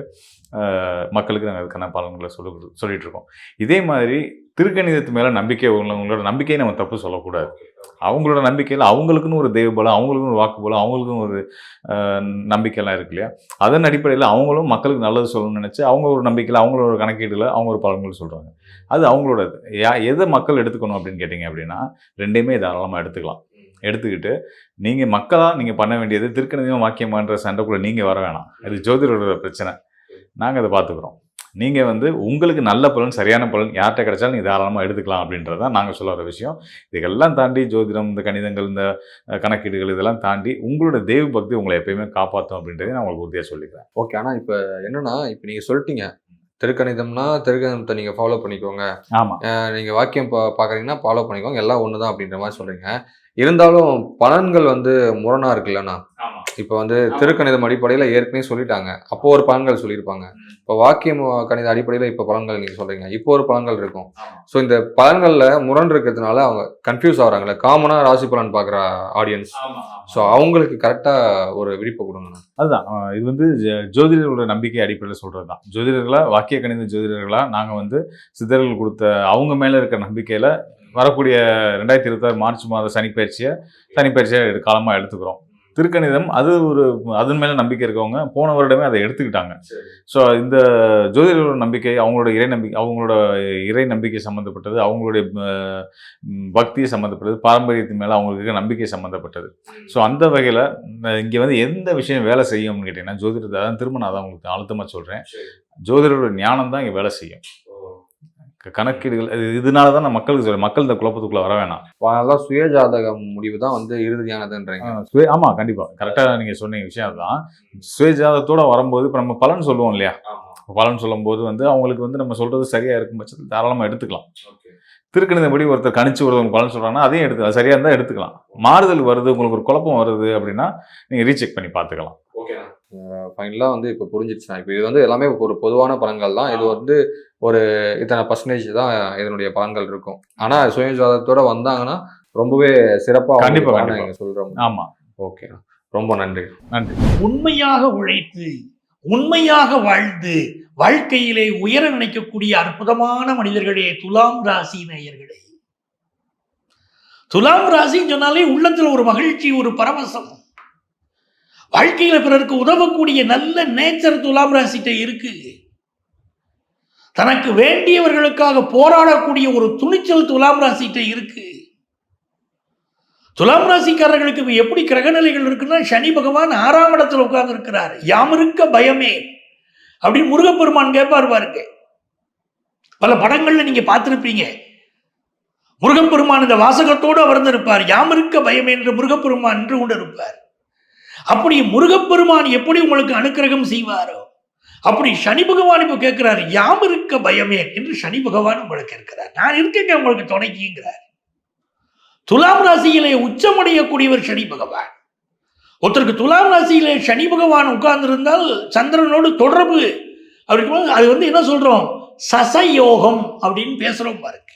மக்களுக்கு நாங்கள் அதுக்கான பலன்களை சொல்லிகிட்ருக்கோம். இதே மாதிரி திருக்கணிதத்து மேலே நம்பிக்கை உள்ளவங்களோட நம்பிக்கையை நம்ம தப்பு சொல்லக்கூடாது. அவங்களோட நம்பிக்கையில் அவங்களுக்குன்னு ஒரு தெய்வ பலம், அவங்களுக்குன்னு ஒரு வாக்கு பலம், அவங்களுக்குன்னு ஒரு நம்பிக்கையெல்லாம் இருக்கு இல்லையா. அதன் அடிப்படையில் அவங்களும் மக்களுக்கு நல்லது சொல்லணும்னு நினச்சி அவங்க ஒரு நம்பிக்கையில், அவங்களோட கணக்கீட்டில் அவங்க ஒரு பலன்கள் சொல்கிறாங்க. அது அவங்களோட எதை மக்கள் எடுத்துக்கணும் அப்படின்னு கேட்டிங்க அப்படின்னா, ரெண்டையுமே தாராளமாக எடுத்துக்கிட்டு நீங்கள் மக்களாக நீங்கள் பண்ண வேண்டியது திருக்கணிதம் வாக்கியமான்ற சண்டைக்குள்ளே நீங்கள் வர வேணாம். அது ஜோதிடரோட பிரச்சனை, நாங்கள் அதை பார்த்துக்குறோம். நீங்கள் வந்து உங்களுக்கு நல்ல பலன், சரியான பலன் யார்கிட்ட கிடைச்சாலும் நீங்கள் தாராளமாக எடுத்துக்கலாம் அப்படின்றது தான் நாங்கள் சொல்ல வர விஷயம். இதுக்கெல்லாம் தாண்டி ஜோதிடம், இந்த கணிதங்கள், இந்த கணக்கீடுகள் இதெல்லாம் தாண்டி உங்களோட தெய்வ பக்தி உங்களை எப்பயுமே காப்பாற்றும் அப்படின்றத நான் உங்களுக்கு உறுதியாக சொல்லிக்கிறேன். ஓகே. ஆனால் இப்போ என்னென்னா, இப்போ நீங்கள் சொல்லிட்டீங்க திருக்கணிதம்னா திருக்கணிதத்தை நீங்கள் ஃபாலோ பண்ணிக்கோங்க, ஆமாம், நீங்கள் வாக்கியம் பார்க்குறீங்கன்னா ஃபாலோ பண்ணிக்கோங்க, எல்லாம் ஒன்று தான் அப்படின்ற மாதிரி சொல்கிறீங்க. இருந்தாலும் பலன்கள் வந்து முரணாக இருக்குல்லண்ணா. இப்போ வந்து திருக்கணிதம் அடிப்படையில் ஏற்கனவே சொல்லிட்டாங்க, அப்போ ஒரு பலன்கள் சொல்லியிருப்பாங்க. இப்போ வாக்கியம் கணித அடிப்படையில் இப்போ பலன்கள் நீங்கள் சொல்கிறீங்க, இப்போ ஒரு பலன்கள் இருக்கும். ஸோ இந்த பலன்களில் முரண் இருக்கிறதுனால அவங்க கன்ஃபியூஸ் ஆகுறாங்களே, காமனாக ராசி பலன் பார்க்குற ஆடியன்ஸ். ஸோ அவங்களுக்கு கரெக்டாக ஒரு விழிப்பு கொடுங்கண்ணா. அதுதான் இது வந்து ஜோதிடர்களோட நம்பிக்கை அடிப்படையில் சொல்கிறது தான். ஜோதிடர்களாக, வாக்கிய கணித ஜோதிடர்களாக நாங்கள் வந்து சித்தர்கள் கொடுத்த அவங்க மேலே இருக்கிற நம்பிக்கையில் வரக்கூடிய 2026 மார்ச் மாத சனிப்பயிற்சியை காலமாக எடுத்துக்கிறோம். திருக்கணிதம் அது அதன் மேலே நம்பிக்கை இருக்கவங்க போன வருடமே அதை எடுத்துக்கிட்டாங்க. ஸோ இந்த ஜோதிடர்களோட நம்பிக்கை, அவங்களோட இறை நம்பிக்கை சம்மந்தப்பட்டது, அவங்களுடைய பக்தியை சம்மந்தப்பட்டது, பாரம்பரியத்தின் மேலே அவங்களுக்கு இருக்க நம்பிக்கை சம்மந்தப்பட்டது. ஸோ அந்த வகையில் இங்கே வந்து எந்த விஷயம் வேலை செய்யும்னு கேட்டிங்கன்னா ஜோதிடத்தை, அதான் திரும்ப நான் தான் உங்களுக்கு அழுத்தமாக சொல்கிறேன், ஜோதிடரோட ஞானம் தான் இங்கே வேலை செய்யும். கணக்கீடுகள் இதனால தான் நான் மக்களுக்கு சொல்றேன், மக்கள் இந்த குழப்பத்துக்குள்ள வர வேணாம். அதனால சுயஜாதக முடிவு தான் வந்து இறுதியானதுன்றீங்க. ஆமாம், கண்டிப்பாக கரெக்டாக நீங்கள் சொன்ன விஷயம் அதுதான். சுயஜாதகத்தோட வரும்போது இப்போ நம்ம பலன் சொல்லுவோம் இல்லையா, பலன் சொல்லும்போது வந்து அவங்களுக்கு வந்து நம்ம சொல்றது சரியா இருக்கும் பட்சத்தில் தாராளமாக எடுத்துக்கலாம். திருக்கணிதப்படி ஒருத்தர் கணிச்சு ஒருத்தவங்க பலன் சொல்றாங்கன்னா அதையும் எடுத்துக்கலாம், சரியா இருந்தால் எடுத்துக்கலாம். மாறுதல் வருது, உங்களுக்கு ஒரு குழப்பம் வருது அப்படின்னா நீங்கள் ரீசெக் பண்ணி பார்த்துக்கலாம். ஓகேண்ணா, ஃபைனலாக வந்து இப்போ புரிஞ்சிடுச்சுண்ணா. இப்போ இது வந்து எல்லாமே ஒரு பொதுவான பலன்கள் தான். இது வந்து ஒரு இத்தனை பர்சன்டேஜ் தான் இதனுடைய பலன்கள் இருக்கும். ஆனால் சுயஜாதகத்தோட வந்தாங்கன்னா ரொம்பவே சிறப்பாக கண்டிப்பாக நீங்கள் சொல்கிறோம். ஆமாம், ஓகேண்ணா, ரொம்ப நன்றி. நன்றி. உண்மையாக உழைத்து உண்மையாக வாழ்ந்து வாழ்க்கையிலே உயர நினைக்கக்கூடிய அற்புதமான மனிதர்களே துலாம் ராசி நேயர்களே. துலாம் ராசின்னு சொன்னாலே உள்ளத்துல ஒரு மகிழ்ச்சி, ஒரு பரவசம். வாழ்க்கையில பிறருக்கு உதவக்கூடிய நல்ல நேச்சர் துலாம் ராசிட்ட இருக்கு. தனக்கு வேண்டியவர்களுக்காக போராடக்கூடிய ஒரு துணிச்சல் துலாம் ராசிட்ட இருக்கு. துலாம் ராசிக்காரர்களுக்கு எப்படி கிரகநிலைகள் இருக்குன்னா, சனி பகவான் 6ஆம் இடத்துல உட்கார்ந்து இருக்கிறார். யாமிருக்க பயமே அப்படின்னு முருகப்பெருமான் கேட்பார் பாருங்க. பல படங்கள்ல நீங்க பார்த்திருப்பீங்க. முருகப்பெருமான் இந்த வாசகத்தோடு அமர்ந்திருப்பார். யாமிருக்க பயமே என்று முருகப்பெருமான் என்று கொண்டு இருப்பார். அப்படி முருகப்பெருமான் எப்படி உங்களுக்கு அனுக்கிரகம் செய்வாரோ அப்படி சனி பகவான் இப்ப கேட்கிறார், யாமிருக்க பயமே என்று சனி பகவான் உங்களுக்கு இருக்கிறார். நான் இருக்கேங்க உங்களுக்கு துணைக்குங்கிறார். துலாம் ராசியிலே உச்சமடையக்கூடியவர் சனி பகவான். ஒருத்தருக்கு துலாம் ராசியிலே சனி பகவான் உட்கார்ந்து இருந்தால் சந்திரனோடு தொடர்பு அப்படி அது வந்து என்ன சொல்றோம், சசயோகம் அப்படின்னு பேசுறோம் பாருங்க.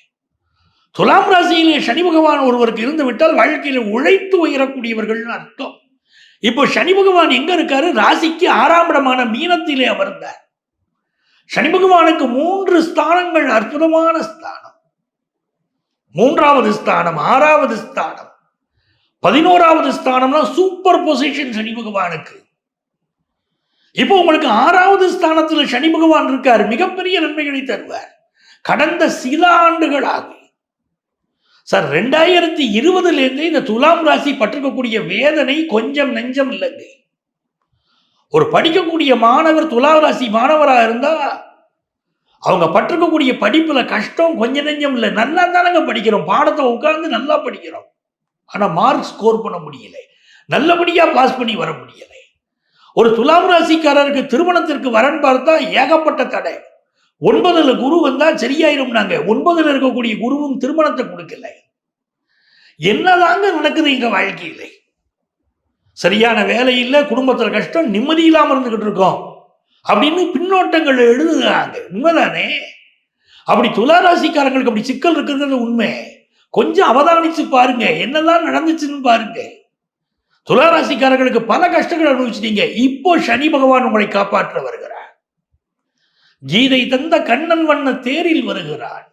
துலாம் ராசியிலே சனி பகவான் ஒருவருக்கு இருந்து விட்டால் வாழ்க்கையில உழைத்து உயரக்கூடியவர்கள் அர்த்தம். இப்போ சனி பகவான் எங்க இருக்காரு, ராசிக்கு 6ஆம் இடமான மீனத்திலே அமர்ந்தார். சனி பகவானுக்கு 3 ஸ்தானங்கள் அற்புதமான ஸ்தானம். 3வது ஸ்தானம், 6வது ஸ்தானம், 11வது ஸ்தானம்னா சூப்பர் பொசிஷன் சனி பகவானுக்கு. இப்போ உங்களுக்கு 6வது ஸ்தானத்தில் சனி பகவான் இருக்கார், மிகப்பெரிய நன்மைகளை தருவார். கடந்த சில ஆண்டுகளாக சார் 2020 இந்த துலாம் ராசி பட்டிருக்கக்கூடிய வேதனை கொஞ்சம் நெஞ்சம் இல்லைங்க. ஒரு படிக்கக்கூடிய மாணவர் துலாம் ராசி மாணவராக இருந்தா அவங்க பட்டிருக்கக்கூடிய படிப்புல கஷ்டம் கொஞ்சம் நெஞ்சம் இல்லை. நல்லா தானங்க படிக்கிறோம், பாடத்தை உட்கார்ந்து நல்லா படிக்கிறோம். ஆனா மார்க் ஸ்கோர் பண்ண முடியல, நல்லபடியா பாஸ் பண்ணி வர முடியல. ஒரு துலாம் ராசிக்காரருக்கு திருமணத்திற்கு வரன் பார்த்தா ஏகப்பட்ட தடை. 9ல் குரு வந்தா சரியாயிரும். நாங்க 9ல் இருக்கக்கூடிய குருவும் திருமணத்தை கொடுக்கல. என்னதாங்க நடக்குது எங்க வாழ்க்கையில? சரியான வேலை இல்லை, குடும்பத்துல கஷ்டம், நிம்மதி இல்லாம இருந்துகிட்டு இருக்கோம் அப்படின்னு பின்னோட்டங்கள் எழுதுறாங்க. உண்மைதானே? அப்படி துலா ராசிக்காரங்களுக்கு அப்படி சிக்கல் இருக்குறது உண்மை. கொஞ்சம் அவதானிச்சு பாருங்க, என்னெல்லாம் நடந்துச்சுன்னு பாருங்க. துலா ராசிக்காரர்களுக்கு பல கஷ்டங்கள் அனுபவிச்சிட்டீங்க. இப்போ சனி பகவான் உங்களை காப்பாற்ற வருகிறார். கீதை தந்த கண்ணன் வண்ண தேரில் வருகிறான்,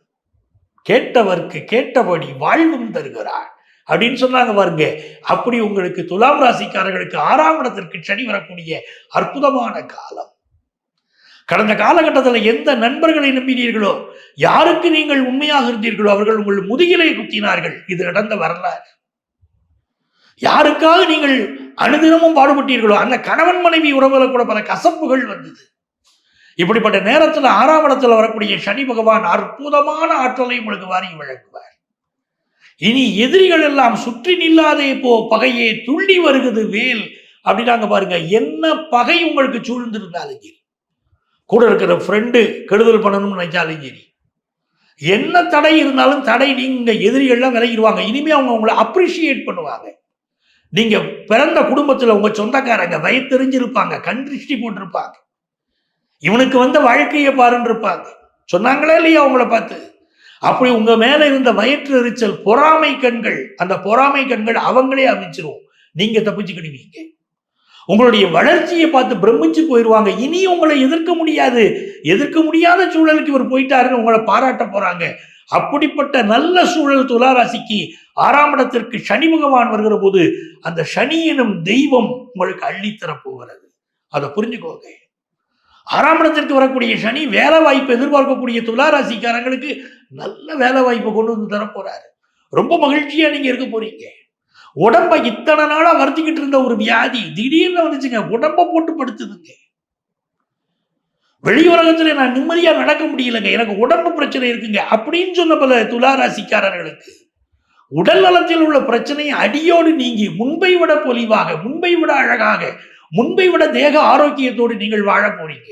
கேட்டவர்க்கு கேட்டபடி வாழ்வும் தருகிறான் அப்படின்னு சொன்னாங்க பாருங்க. அப்படி உங்களுக்கு துலாம் ராசிக்காரர்களுக்கு 6ஆம் இடத்திற்கு சனி வரக்கூடிய அற்புதமான காலம். கடந்த காலகட்டத்தில் எந்த நண்பர்களை நம்பினீர்களோ, யாருக்கு நீங்கள் உண்மையாக இருந்தீர்களோ அவர்கள் உங்கள் முதுகிலை குத்தினார்கள். இது நடந்த வரலாறு. யாருக்காக நீங்கள் அனுதினமும் பாடுபட்டீர்களோ அந்த கணவன் மனைவி உறவுல கூட பல கசப்புகள் வந்தது. இப்படிப்பட்ட நேரத்தில் 6ஆம் இடத்துல வரக்கூடிய சனி பகவான் அற்புதமான ஆற்றலை உங்களுக்கு வாரி வழங்குவார். இனி எதிரிகள் எல்லாம் சுற்றி நில்லாதே போ, பகையே துள்ளி வருகிறது வேல் அப்படின்னாங்க பாருங்க. என்ன பகை உங்களுக்கு சூழ்ந்திருந்தாலும் சரி, கூட இருக்கிற ஃப்ரெண்டு கெடுதல் பண்ணணும்னு நினைச்சாலும் சரி, என்ன தடை இருந்தாலும் தடை நீங்க எதிரிகள்லாம் விலகிடுவாங்க. இனிமே அவங்க உங்களை அப்ரிஷியேட் பண்ணுவாங்க. நீங்க பிறந்த குடும்பத்தில் உங்க சொந்தக்காரங்க வயத்தெரிஞ்சிருப்பாங்க, கண் திருஷ்டி போட்டிருப்பாங்க, இவனுக்கு வந்த வாழ்க்கையை பாருன்னு இருப்பாங்க. சொன்னாங்களே இல்லையா அவங்கள பார்த்து? அப்படி உங்க மேல இருந்த வயிற்று எரிச்சல், பொறாமை கண்கள், அந்த பொறாமை கண்கள் அவங்களே அமைச்சிரும். நீங்க தப்பிச்சுக்கிடுவீங்க. உங்களுடைய வளர்ச்சியை பார்த்து பிரமிச்சு போயிடுவாங்க. இனி உங்களை எதிர்க்க முடியாது, எதிர்க்க முடியாத சூழலுக்கு இவர் போயிட்டாருன்னு உங்களை பாராட்ட போறாங்க. அப்படிப்பட்ட நல்ல சூழல் துலா ராசிக்கு 6ஆம் இடத்திற்கு சனி பகவான் வருகிற போது அந்த சனி எனும் தெய்வம் உங்களுக்கு அள்ளித்தரப் போகிறது. அதை புரிஞ்சுக்கோங்க. 6ஆம் இடத்திற்கு வரக்கூடிய சனி வேலை வாய்ப்பு எதிர்பார்க்கக்கூடிய துலா ராசிக்காரங்களுக்கு நல்ல வேலை வாய்ப்பை கொண்டு வந்து தரப்போறாரு. ரொம்ப மகிழ்ச்சியா நீங்க இருக்க போறீங்க. உடம்ப இத்தனை நாளா வருத்திக்கிட்டு இருந்த ஒரு வியாதி திடீர்னு வந்துச்சுங்க, உடம்ப போட்டு படுத்துதுங்க. வெளி உலகத்துல நான் நிம்மதியா நடக்க முடியலங்க, எனக்கு உடம்பு பிரச்சனை இருக்குங்க அப்படின்னு சொன்ன பல துலா ராசிக்காரர்களுக்கு உடல் நலத்தில் உள்ள பிரச்சனை அடியோடு நீங்கி முன்பை விட பொலிவாக, முன்பை விட அழகாக, முன்பை விட தேக ஆரோக்கியத்தோடு நீங்கள் வாழ போறீங்க.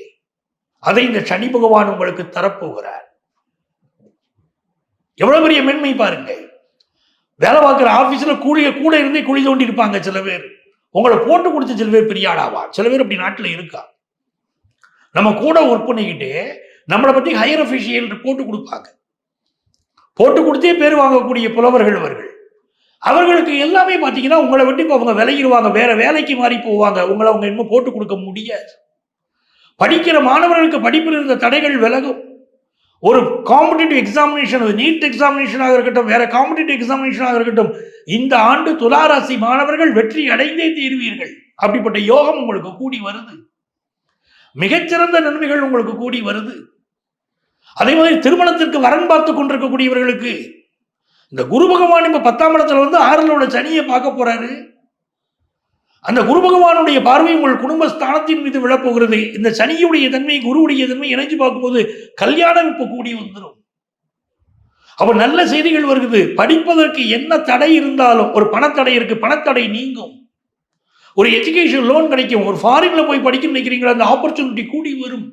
அதை இந்த சனி பகவான் உங்களுக்கு தரப்போகிறார். எவ்வளவு பெரிய மென்மை பாருங்க. வேலை பார்க்குற ஆபீஸ்ல கூட இருந்தே குழி தோண்டி இருப்பாங்க சில பேர். உங்களை போட்டு கொடுத்த சில பேர் பெரிய ஆளாவா, சில பேர் அப்படி நாட்டில் இருக்கா. நம்ம கூட ஒர்க் பண்ணிக்கிட்டு நம்மளை பத்தி ஹையர் அபிஷியல் போட்டு கொடுப்பாங்க. போட்டு கொடுத்தே பேர் வாங்கக்கூடிய புலவர்கள் அவர்களுக்கு எல்லாமே பார்த்தீங்கன்னா உங்களை விட்டு இப்போ அவங்க விலகிடுவாங்க, வேற வேலைக்கு மாறி போவாங்க. உங்களை அவங்க இன்னும் போட்டு கொடுக்க முடியாது. படிக்கிற மாணவர்களுக்கு படிப்பில் இருந்த தடைகள் விலகும். ஒரு காம்படிட்டிவ் எக்ஸாமினேஷன், நீட் எக்ஸாமினேஷனாக இருக்கட்டும், வேற காம்படிட்டிவ் எக்ஸாமினேஷனாக இருக்கட்டும், இந்த ஆண்டு துலா ராசி மாணவர்கள் வெற்றி அடைந்தே தீர்வீர்கள். அப்படிப்பட்ட யோகம் உங்களுக்கு கூடி வருது. மிகச்சிறந்த நன்மைகள் உங்களுக்கு கூடி வருது. அதே மாதிரி திருமணத்திற்கு வரன் பார்த்து கொண்டிருக்கக்கூடியவர்களுக்கு இந்த குரு பகவான் இப்ப 10ஆம் இடத்துல வந்து 6ல் உள்ள சனியை பார்க்க போறாரு. அந்த குரு பகவானுடைய பார்வை உங்கள் குடும்பஸ்தானத்தின் மீது விழப்போகிறது. இந்த சனியுடைய தன்மை குருவுடைய தன்மை இணைஞ்சு பார்க்கும்போது கல்யாணம் இப்ப கூடி வந்துடும். அப்ப நல்ல செய்திகள் வருகிறது. படிப்பதற்கு என்ன தடை இருந்தாலும், ஒரு பணத்தடை இருக்கு, பணத்தடை நீங்கும். ஒரு எஜுகேஷன் லோன் கிடைக்கும். ஒரு ஃபாரின்ல போய் படிக்க நினைக்கிறீங்களா, அந்த ஆப்பர்ச்சுனிட்டி கூடி வரும்.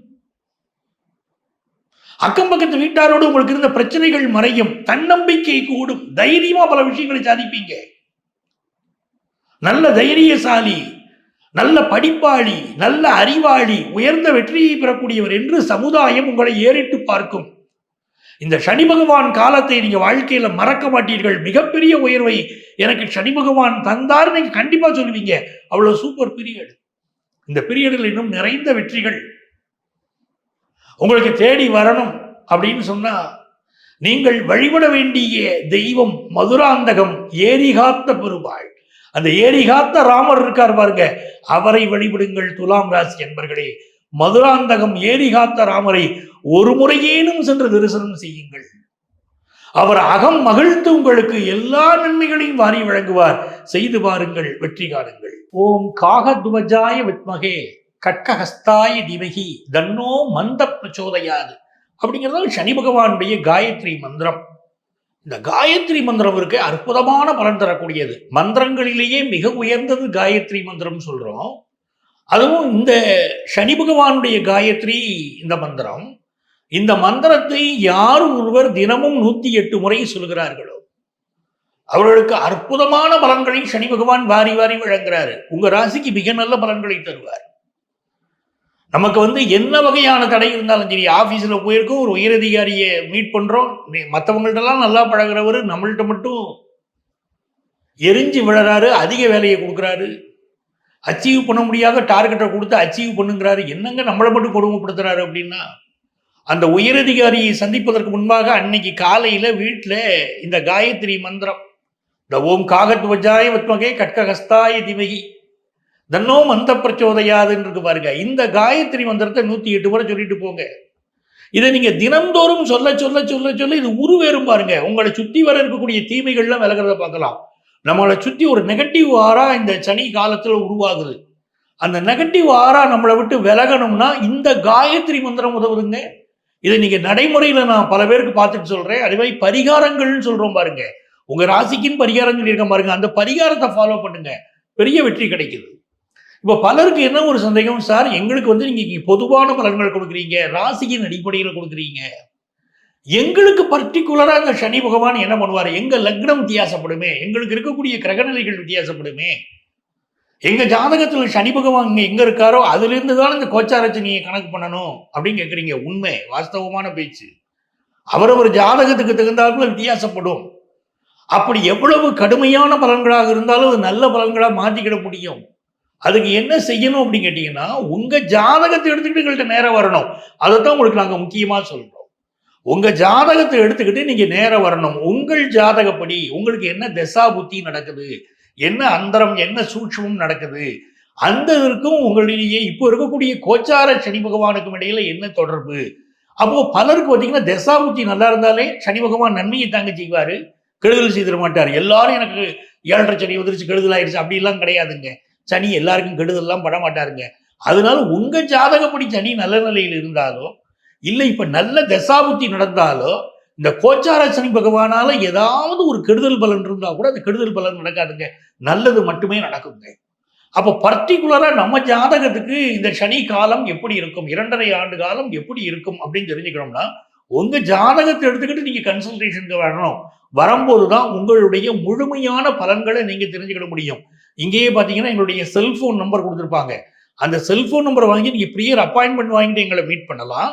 அக்கம் பக்கத்து வீட்டாரோடு உங்களுக்கு இருந்த பிரச்சனைகள் மறையும். தன்னம்பிக்கை கூடும். தைரியமா பல விஷயங்களை சாதிப்பீங்க. நல்ல தைரியசாலி, நல்ல படிப்பாளி, நல்ல அறிவாளி, உயர்ந்த வெற்றியை பெறக்கூடியவர் என்று சமுதாயம் உங்களை ஏறிட்டு பார்க்கும். இந்த சனி பகவான் காலத்தை நீங்க வாழ்க்கையில மறக்க மாட்டீர்கள். மிகப்பெரிய உயர்வை எனக்கு சனி பகவான் தந்தார் நீங்க கண்டிப்பா சொல்லுவீங்க. அவ்வளவு சூப்பர் பீரியட். இந்த பீரியடில் இன்னும் நிறைந்த வெற்றிகள் உங்களுக்கு தேடி வரணும் அப்படின்னு சொன்னா நீங்கள் வழிபட வேண்டிய தெய்வம் மதுராந்தகம் ஏரிகாத்த பெருமாள். அந்த ஏரிகாத்த ராமர் இருக்கார் பாருங்க, அவரை வழிபடுங்கள் துலாம் ராசி என்பர்களே. மதுராந்தகம் ஏரிகாத்த ராமரை ஒரு முறையேனும் சென்று தரிசனம் செய்யுங்கள். அவர் அகம் மகிழ்ந்து உங்களுக்கு எல்லா நன்மைகளையும் வாரி வழங்குவார். செய்து பாருங்கள், வெற்றி காணுங்கள். ஓம் காகத்வஜாய வித்மகே கட்கஹஸ்தாய தீமகி தன்னோ மந்த பிரச்சோதயாது அப்படிங்கிறது சனி பகவானுடைய காயத்ரி மந்திரம். இந்த காயத்ரி மந்திரம் இருக்கு, அற்புதமான பலன் தரக்கூடியது. மந்திரங்களிலேயே மிக உயர்ந்தது காயத்ரி மந்திரம் சொல்றோம். அதுவும் இந்த சனி பகவானுடைய காயத்ரி இந்த மந்திரம். இந்த மந்திரத்தை யார் ஒருவர் தினமும் 108 முறை சொல்கிறார்களோ அவர்களுக்கு அற்புதமான பலன்களை சனி பகவான் வாரி வாரி வழங்குறாரு. உங்க ராசிக்கு மிக நல்ல பலன்களை தருவார். நமக்கு என்ன வகையான தடை இருந்தாலும் சரி, ஆபீஸ்ல போயிருக்கோம், ஒரு உயரதிகாரியை மீட் பண்றோம், மற்றவங்கள்ட்டெல்லாம் நல்லா பழகிறவர் நம்மள்கிட்ட மட்டும் எரிஞ்சு விழறாரு, அதிக வேலையை கொடுக்குறாரு, அச்சீவ் பண்ண முடியாத டார்கெட்டை கொடுத்து அச்சீவ் பண்ணுங்கிறாரு. என்னங்க நம்மளை மட்டும் கொடுமைப்படுத்துறாரு அப்படின்னா, அந்த உயரதிகாரியை சந்திப்பதற்கு முன்பாக அன்னைக்கு காலையில வீட்டில் இந்த காயத்ரி மந்திரம், இந்த ஓம் காகத்வஜாய வித்மகே கட்கஹஸ்தாய தீமகி தன்னோ மந்த பிரச்சோதயாதுன்னு இருக்கு பாருங்க. இந்த காயத்ரி மந்திரத்தை 108 முறை சொல்லிட்டு போங்க. இதை நீங்க தினந்தோறும் சொல்ல சொல்ல சொல்ல சொல்ல இது உருவேறும் பாருங்க. உங்களை சுத்தி வர இருக்கக்கூடிய தீமைகள்லாம் விலகிறத பார்க்கலாம். நம்மளை சுத்தி ஒரு நெகட்டிவ் ஆரா இந்த சனி காலத்துல உருவாகுது. அந்த நெகட்டிவ் ஆரா நம்மளை விட்டு விலகணும்னா இந்த காயத்ரி மந்திரம் உதவுதுங்க. இதை நீங்க நடைமுறையில நான் பல பேருக்கு பார்த்துட்டு சொல்றேன். அதே மாதிரி பரிகாரங்கள்னு சொல்றோம் பாருங்க, உங்க ராசிக்குன்னு பரிகாரம் சொல்லியிருக்க பாருங்க, அந்த பரிகாரத்தை ஃபாலோ பண்ணுங்க, பெரிய வெற்றி கிடைக்குது. இப்போ பலருக்கு என்ன ஒரு சந்தேகம், சார் எங்களுக்கு நீங்க பொதுவான பலன்கள் கொடுக்குறீங்க, ராசியின் அடிப்படையில் கொடுக்குறீங்க, எங்களுக்கு பர்டிகுலரா இந்த சனி பகவான் என்ன பண்ணுவார், எங்க லக்னம் வித்தியாசப்படுமே, எங்களுக்கு இருக்கக்கூடிய கிரகநிலைகள் வித்தியாசப்படுமே, எங்க ஜாதகத்தில் சனி பகவான் எங்க இருக்காரோ அதுல இருந்து தான் இந்த கோச்சாரச்சனியை கணக்கு பண்ணணும் அப்படின்னு கேட்குறீங்க. உண்மை, வாஸ்தவமான பேச்சு. அவரவர் ஜாதகத்துக்கு தகுந்தாப்புல வித்தியாசப்படும். அப்படி எவ்வளவு கடுமையான பலன்களாக இருந்தாலும் அது நல்ல பலன்களா மாற்றிக்கிட முடியும். அதுக்கு என்ன செய்யணும் அப்படின்னு கேட்டீங்கன்னா, உங்க ஜாதகத்தை எடுத்துக்கிட்டு எங்கள்கிட்ட நேரம் வரணும். அதைத்தான் உங்களுக்கு நாங்கள் முக்கியமா சொல்றோம். உங்க ஜாதகத்தை எடுத்துக்கிட்டு நீங்க நேரம் வரணும். உங்கள் ஜாதகப்படி உங்களுக்கு என்ன தசா புத்தி நடக்குது, என்ன அந்தரம், என்ன சூட்சமம் நடக்குது, அந்த இதற்கும் உங்களிடையே இப்போ இருக்கக்கூடிய கோச்சார சனி பகவானுக்கும் இடையில என்ன தொடர்பு. அப்போ பலருக்கு பார்த்தீங்கன்னா தசா புத்தி நல்லா இருந்தாலே சனி பகவான் நன்மையை தாங்க செய்வாரு, கெடுதல் செய்திட மாட்டார். எல்லாரும் எனக்கு 7.5 சனி வந்துருச்சு, கெடுதல் ஆயிடுச்சு அப்படிலாம் கிடையாதுங்க. சனி எல்லாருக்கும் கெடுதல்லாம் பட மாட்டாருங்க. அதனால உங்க ஜாதகப்படி சனி நல்ல நிலையில் இருந்தாலோ இல்ல இப்ப நல்ல தசாபுத்தி நடந்தாலோ இந்த கோச்சார சனி பகவானால ஏதாவது ஒரு கெடுதல் பலன் இருந்தா கூட அந்த கெடுதல் பலன் நடக்காதுங்க, நல்லது மட்டுமே நடக்குங்க. அப்போ பர்டிகுலரா நம்ம ஜாதகத்துக்கு இந்த சனி காலம் எப்படி இருக்கும், 2.5 ஆண்டு காலம் எப்படி இருக்கும் அப்படின்னு தெரிஞ்சுக்கணும்னா உங்க ஜாதகத்தை எடுத்துக்கிட்டு நீங்க கன்சல்டேஷனுக்கு வரணும். வரும்போதுதான் உங்களுடைய முழுமையான பலன்களை நீங்க தெரிஞ்சுக்கிட முடியும். இங்கேயே பாத்தீங்கன்னா எங்களுடைய செல்போன் நம்பர் கொடுத்துருப்பாங்க. அந்த செல்போன் நம்பர் வாங்கி நீங்க ப்ரியர் அப்பாயின்மெண்ட் வாங்கிட்டு எங்களை மீட் பண்ணலாம்.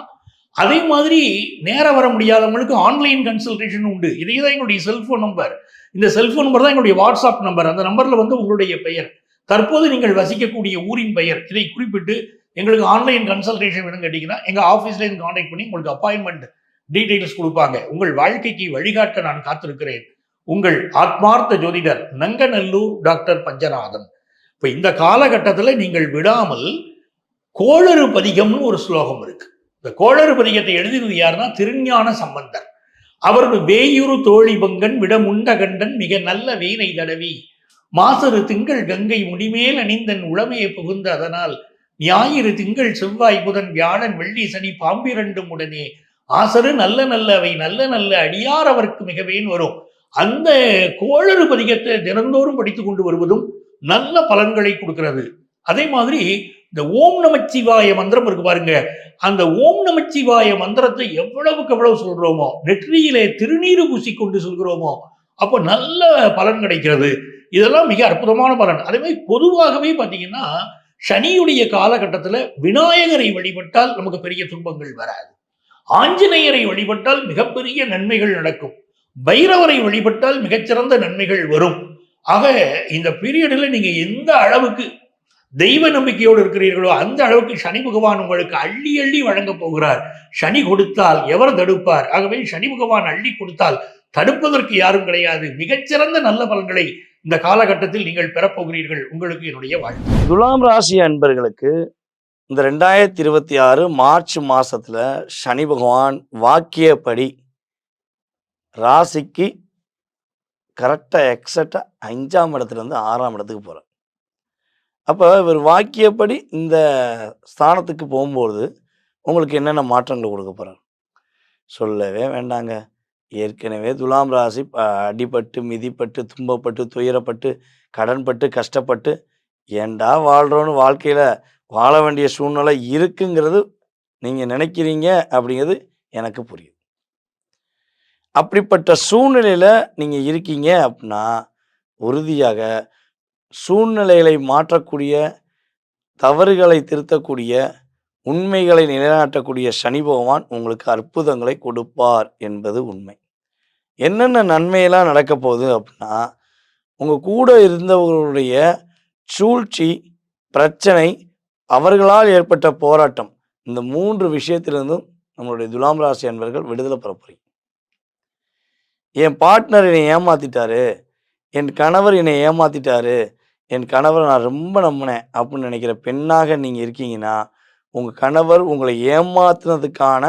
அதே மாதிரி நேரம் வர முடியாதவங்களுக்கு ஆன்லைன் கன்சல்டேஷன் உண்டு. இதே தான் எங்களுடைய செல்போன் நம்பர். இந்த செல்போன் நம்பர் தான் எங்களுடைய வாட்ஸ்அப் நம்பர். அந்த நம்பர்ல உங்களுடைய பெயர், தற்போது நீங்கள் வசிக்கக்கூடிய ஊரின் பெயர் இதை குறிப்பிட்டு எங்களுக்கு ஆன்லைன் கன்சல்டேஷன் வேணும் கேட்டீங்கன்னா எங்க ஆஃபீஸ்ல இருந்து கான்டாக்ட் பண்ணி உங்களுக்கு அப்பாயின்மெண்ட் டீடைல்ஸ் கொடுப்பாங்க. உங்கள் வாழ்க்கைக்கு வழிகாட்ட நான் காத்திருக்கிறேன். உங்கள் ஆத்மார்த்த ஜோதிடர் நங்கநல்லூர் டாக்டர் பஞ்சநாதன். இப்ப இந்த காலகட்டத்தில் நீங்கள் விடாமல் கோளறு பதிகம்னு ஒரு ஸ்லோகம் இருக்கு. இந்த கோளறு பதிகத்தை எழுதினது யாருன்னா திருஞான சம்பந்தர். அவர்கள் வேயுறு தோழி பங்கன் விடமுண்ட கண்டன் மிக நல்ல வீணை தடவி மாசரு திங்கள் கங்கை முடிமேல் அணிந்தன் உளமையை புகுந்த அதனால் ஞாயிறு திங்கள் செவ்வாய் புதன் வியாழன் வெள்ளி சனி பாம்பிரண்டும் உடனே ஆசரு நல்ல நல்ல அவை நல்ல நல்ல அடியார் அவருக்கு மிகவேன் வரும். அந்த கோளறு பதிகத்தை தினந்தோறும் படித்துக் கொண்டு வருவதும் நல்ல பலன்களை கொடுக்கிறது. அதே மாதிரி இந்த ஓம் நமச்சிவாய மந்திரம் இருக்கு பாருங்க, அந்த ஓம் நமச்சிவாய மந்திரத்தை எவ்வளவுக்கு எவ்வளவு சொல்றோமோ, நெற்றியிலே திருநீறு பூசிக்கொண்டு சொல்கிறோமோ, அப்போ நல்ல பலன் கிடைக்கிறது. இதெல்லாம் மிக அற்புதமான பலன். அதே மாதிரி பொதுவாகவே பார்த்தீங்கன்னா சனியுடைய காலகட்டத்தில் விநாயகரை வழிபட்டால் நமக்கு பெரிய துன்பங்கள் வராது. ஆஞ்சநேயரை வழிபட்டால் மிகப்பெரிய நன்மைகள் நடக்கும். பைரவரை வழிபட்டால் மிகச்சிறந்த நன்மைகள் வரும். ஆக இந்த பீரியடில் நீங்க எந்த அளவுக்கு தெய்வ நம்பிக்கையோடு இருக்கிறீர்களோ அந்த அளவுக்கு சனி பகவான் உங்களுக்கு அள்ளி அள்ளி வழங்க போகிறார். சனி கொடுத்தால் எவர் தடுப்பார்? ஆகவே சனி பகவான் அள்ளி கொடுத்தால் தடுப்பதற்கு யாரும் கிடையாது. மிகச்சிறந்த நல்ல பலன்களை இந்த காலகட்டத்தில் நீங்கள் பெறப்போகிறீர்கள். உங்களுக்கு என்னுடைய வாழ்த்து. துலாம் ராசி அன்பர்களுக்கு இந்த 2026 மார்ச் மாசத்துல சனி பகவான் வாக்கியப்படி ராசிக்கு கரெக்டாக எக்ஸாக்டாக 5ஆம் இடத்துலேருந்து 6ஆம் இடத்துக்கு போகிறார். அப்போ இவர் வாக்கியப்படி இந்த ஸ்தானத்துக்கு போகும்போது உங்களுக்கு என்னென்ன மாற்றங்களை கொடுக்க போகிறார் சொல்லவே வேண்டாங்க. ஏற்கனவே துலாம் ராசி அடிபட்டு மிதிப்பட்டு துன்பப்பட்டு துயரப்பட்டு கடன்பட்டு கஷ்டப்பட்டு ஏண்டா வாழ்கிறோன்னு வாழ்க்கையில் வாழ வேண்டிய சூழ்நிலை இருக்குங்கிறது நீங்கள் நினைக்கிறீங்க அப்படிங்கிறது எனக்கு புரியுது. அப்படிப்பட்ட சூழ்நிலையில் நீங்கள் இருக்கீங்க அப்படின்னா உறுதியாக சூழ்நிலைகளை மாற்றக்கூடிய, தவறுகளை திருத்தக்கூடிய, உண்மைகளை நிலைநாட்டக்கூடிய சனி பகவான் உங்களுக்கு அற்புதங்களை கொடுப்பார் என்பது உண்மை. என்னென்ன நன்மையெல்லாம் நடக்க போகுது அப்படின்னா, உங்கள் கூட இருந்தவர்களுடைய சூழ்ச்சி, பிரச்சனை, அவர்களால் ஏற்பட்ட போராட்டம், இந்த 3 விஷயத்திலிருந்தும் நம்மளுடைய துலாம் ராசி அன்பர்கள் விடுதலை பெற போறீங்க. என் பார்ட்னர் என்னை ஏமாத்திட்டாரு, என் கணவர் என்னை ஏமாத்திட்டாரு, என் கணவரை நான் ரொம்ப நம்பினேன் அப்படின்னு நினைக்கிற பெண்ணாக நீங்கள் இருக்கீங்கன்னா, உங்கள் கணவர் உங்களை ஏமாத்துனதுக்கான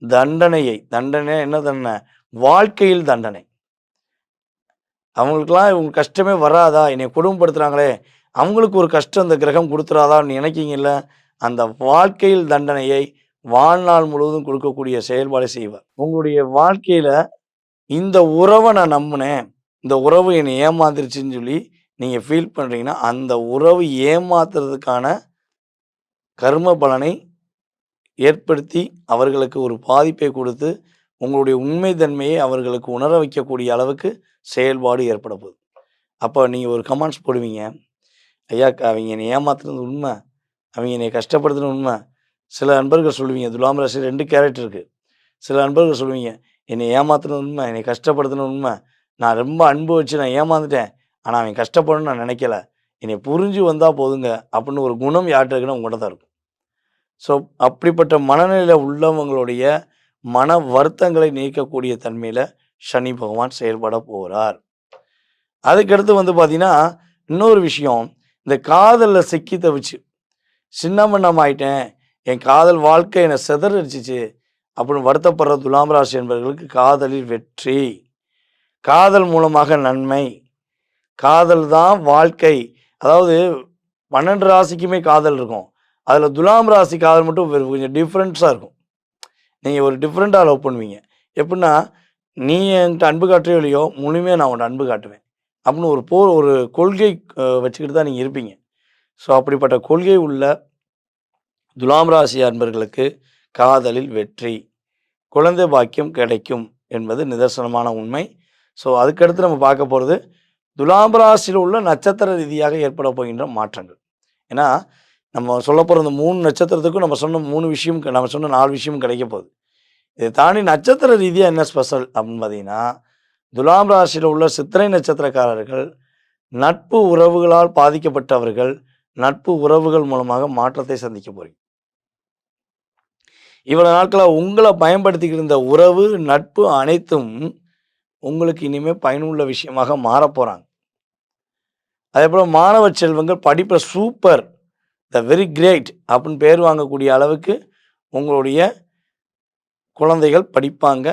தண்டனை என்ன தண்டனை? வாழ்க்கையில் தண்டனை. அவங்களுக்கெல்லாம் இவங்க கஷ்டமே வராதா, என்னை குடும்பப்படுத்துகிறாங்களே அவங்களுக்கு ஒரு கஷ்டம் இந்த கிரகம் கொடுத்துறாதான்னு நினைக்கிங்கல்ல, அந்த வாழ்க்கையில் தண்டனையை வாழ்நாள் முழுவதும் கொடுக்கக்கூடிய செயல்பாடு செய்வார். உங்களுடைய வாழ்க்கையில் இந்த உறவை நான் நம்பினேன், இந்த உறவு என்னை ஏமாந்துருச்சுன்னு சொல்லி நீங்கள் ஃபீல் பண்ணுறீங்கன்னா, அந்த உறவு ஏமாத்துறதுக்கான கர்ம பலனை ஏற்படுத்தி அவர்களுக்கு ஒரு பாதிப்பை கொடுத்து உங்களுடைய உண்மை தன்மையை அவர்களுக்கு உணர வைக்கக்கூடிய அளவுக்கு செயல்பாடு ஏற்பட போகுது. அப்போ நீங்கள் ஒரு கமெண்ட்ஸ் போடுவீங்க, ஐயா அவங்க என்னை ஏமாத்துறது உண்மை, அவங்க என்னை கஷ்டப்படுத்துறது உண்மை. சில நண்பர்கள் சொல்லுவீங்க, துலாம் ராசி 2 கேரக்டர் இருக்குது. சில நண்பர்கள் சொல்லுவீங்க, என்னை ஏமாத்துறது உண்மை, என்னை கஷ்டப்படுத்துறது உண்மை, நான் ரொம்ப அன்பு வச்சு நான் ஏமாந்துட்டேன், ஆனால் அவன் கஷ்டப்படணும்னு நான் நினைக்கல, என்னை புரிஞ்சு வந்தால் போதுங்க அப்படின்னு ஒரு குணம் யார்கிட்ட இருக்குன்னா உங்கள்கிட்ட தான் இருக்கும். ஸோ அப்படிப்பட்ட மனநிலையில் உள்ளவங்களுடைய மன வருத்தங்களை நீக்கக்கூடிய தன்மையில் சனி பகவான் செயல்பட போகிறார். அதுக்கடுத்து வந்து பார்த்தீங்கன்னா இன்னொரு விஷயம், இந்த காதலில் சிக்கி தவிச்சு சின்னமன்னம் ஆயிட்டேன், என் காதல் வாழ்க்கை என்னை சிதறடிச்சிச்சு அப்படின்னு வருத்தப்படுற துலாம் ராசி என்பவர்களுக்கு காதலில் வெற்றி, காதல் மூலமாக நன்மை, காதல் தான் வாழ்க்கை. அதாவது 12 ராசிக்குமே காதல் இருக்கும், அதில் துலாம் ராசி காதல் மட்டும் கொஞ்சம் டிஃப்ரெண்ட்ஸாக இருக்கும். நீங்கள் ஒரு டிஃப்ரெண்ட்டாக லவ் பண்ணுவீங்க. எப்படின்னா, நீ என்கிட்ட அன்பு காட்டுறியோ இல்லையோ, முழுமையாக நான் உன்ட்ட அன்பு காட்டுவேன் அப்படின்னு ஒரு கொள்கை வச்சுக்கிட்டு தான் நீங்கள் இருப்பீங்க. ஸோ அப்படிப்பட்ட கொள்கை உள்ள துலாம் ராசி அன்பர்களுக்கு காதலில் வெற்றி, குழந்தை பாக்கியம் கிடைக்கும் என்பது நிதர்சனமான உண்மை. ஸோ அதுக்கடுத்து நம்ம பார்க்க போகிறது துலாம் ராசியில் உள்ள நட்சத்திர ரீதியாக ஏற்பட போகின்ற மாற்றங்கள். ஏன்னா நம்ம சொல்ல போகிற இந்த 3 நட்சத்திரத்துக்கும் நம்ம சொன்ன 3 விஷயம், நம்ம சொன்ன 4 விஷயம் கிடைக்க போகுது. இதை தாண்டி நட்சத்திர ரீதியாக என்ன ஸ்பெஷல் அப்படின்னு பார்த்தீங்கன்னா, துலாம் ராசியில் உள்ள சித்திரை நட்சத்திரக்காரர்கள் நட்பு உறவுகளால் பாதிக்கப்பட்டவர்கள் நட்பு உறவுகள் மூலமாக மாற்றத்தை சந்திக்க போறீங்க. இவ்வளவு நாட்களாக உங்களை பயன்படுத்திக்கிட்டு இருந்த உறவு நட்பு அனைத்தும் உங்களுக்கு இனிமேல் பயனுள்ள விஷயமாக மாறப் போகிறாங்க. அதே போல் மாணவ செல்வங்கள் படிப்பில் சூப்பர், த வெரி கிரேட் அப்படின்னு பேர் வாங்கக்கூடிய அளவுக்கு உங்களுடைய குழந்தைகள் படிப்பாங்க.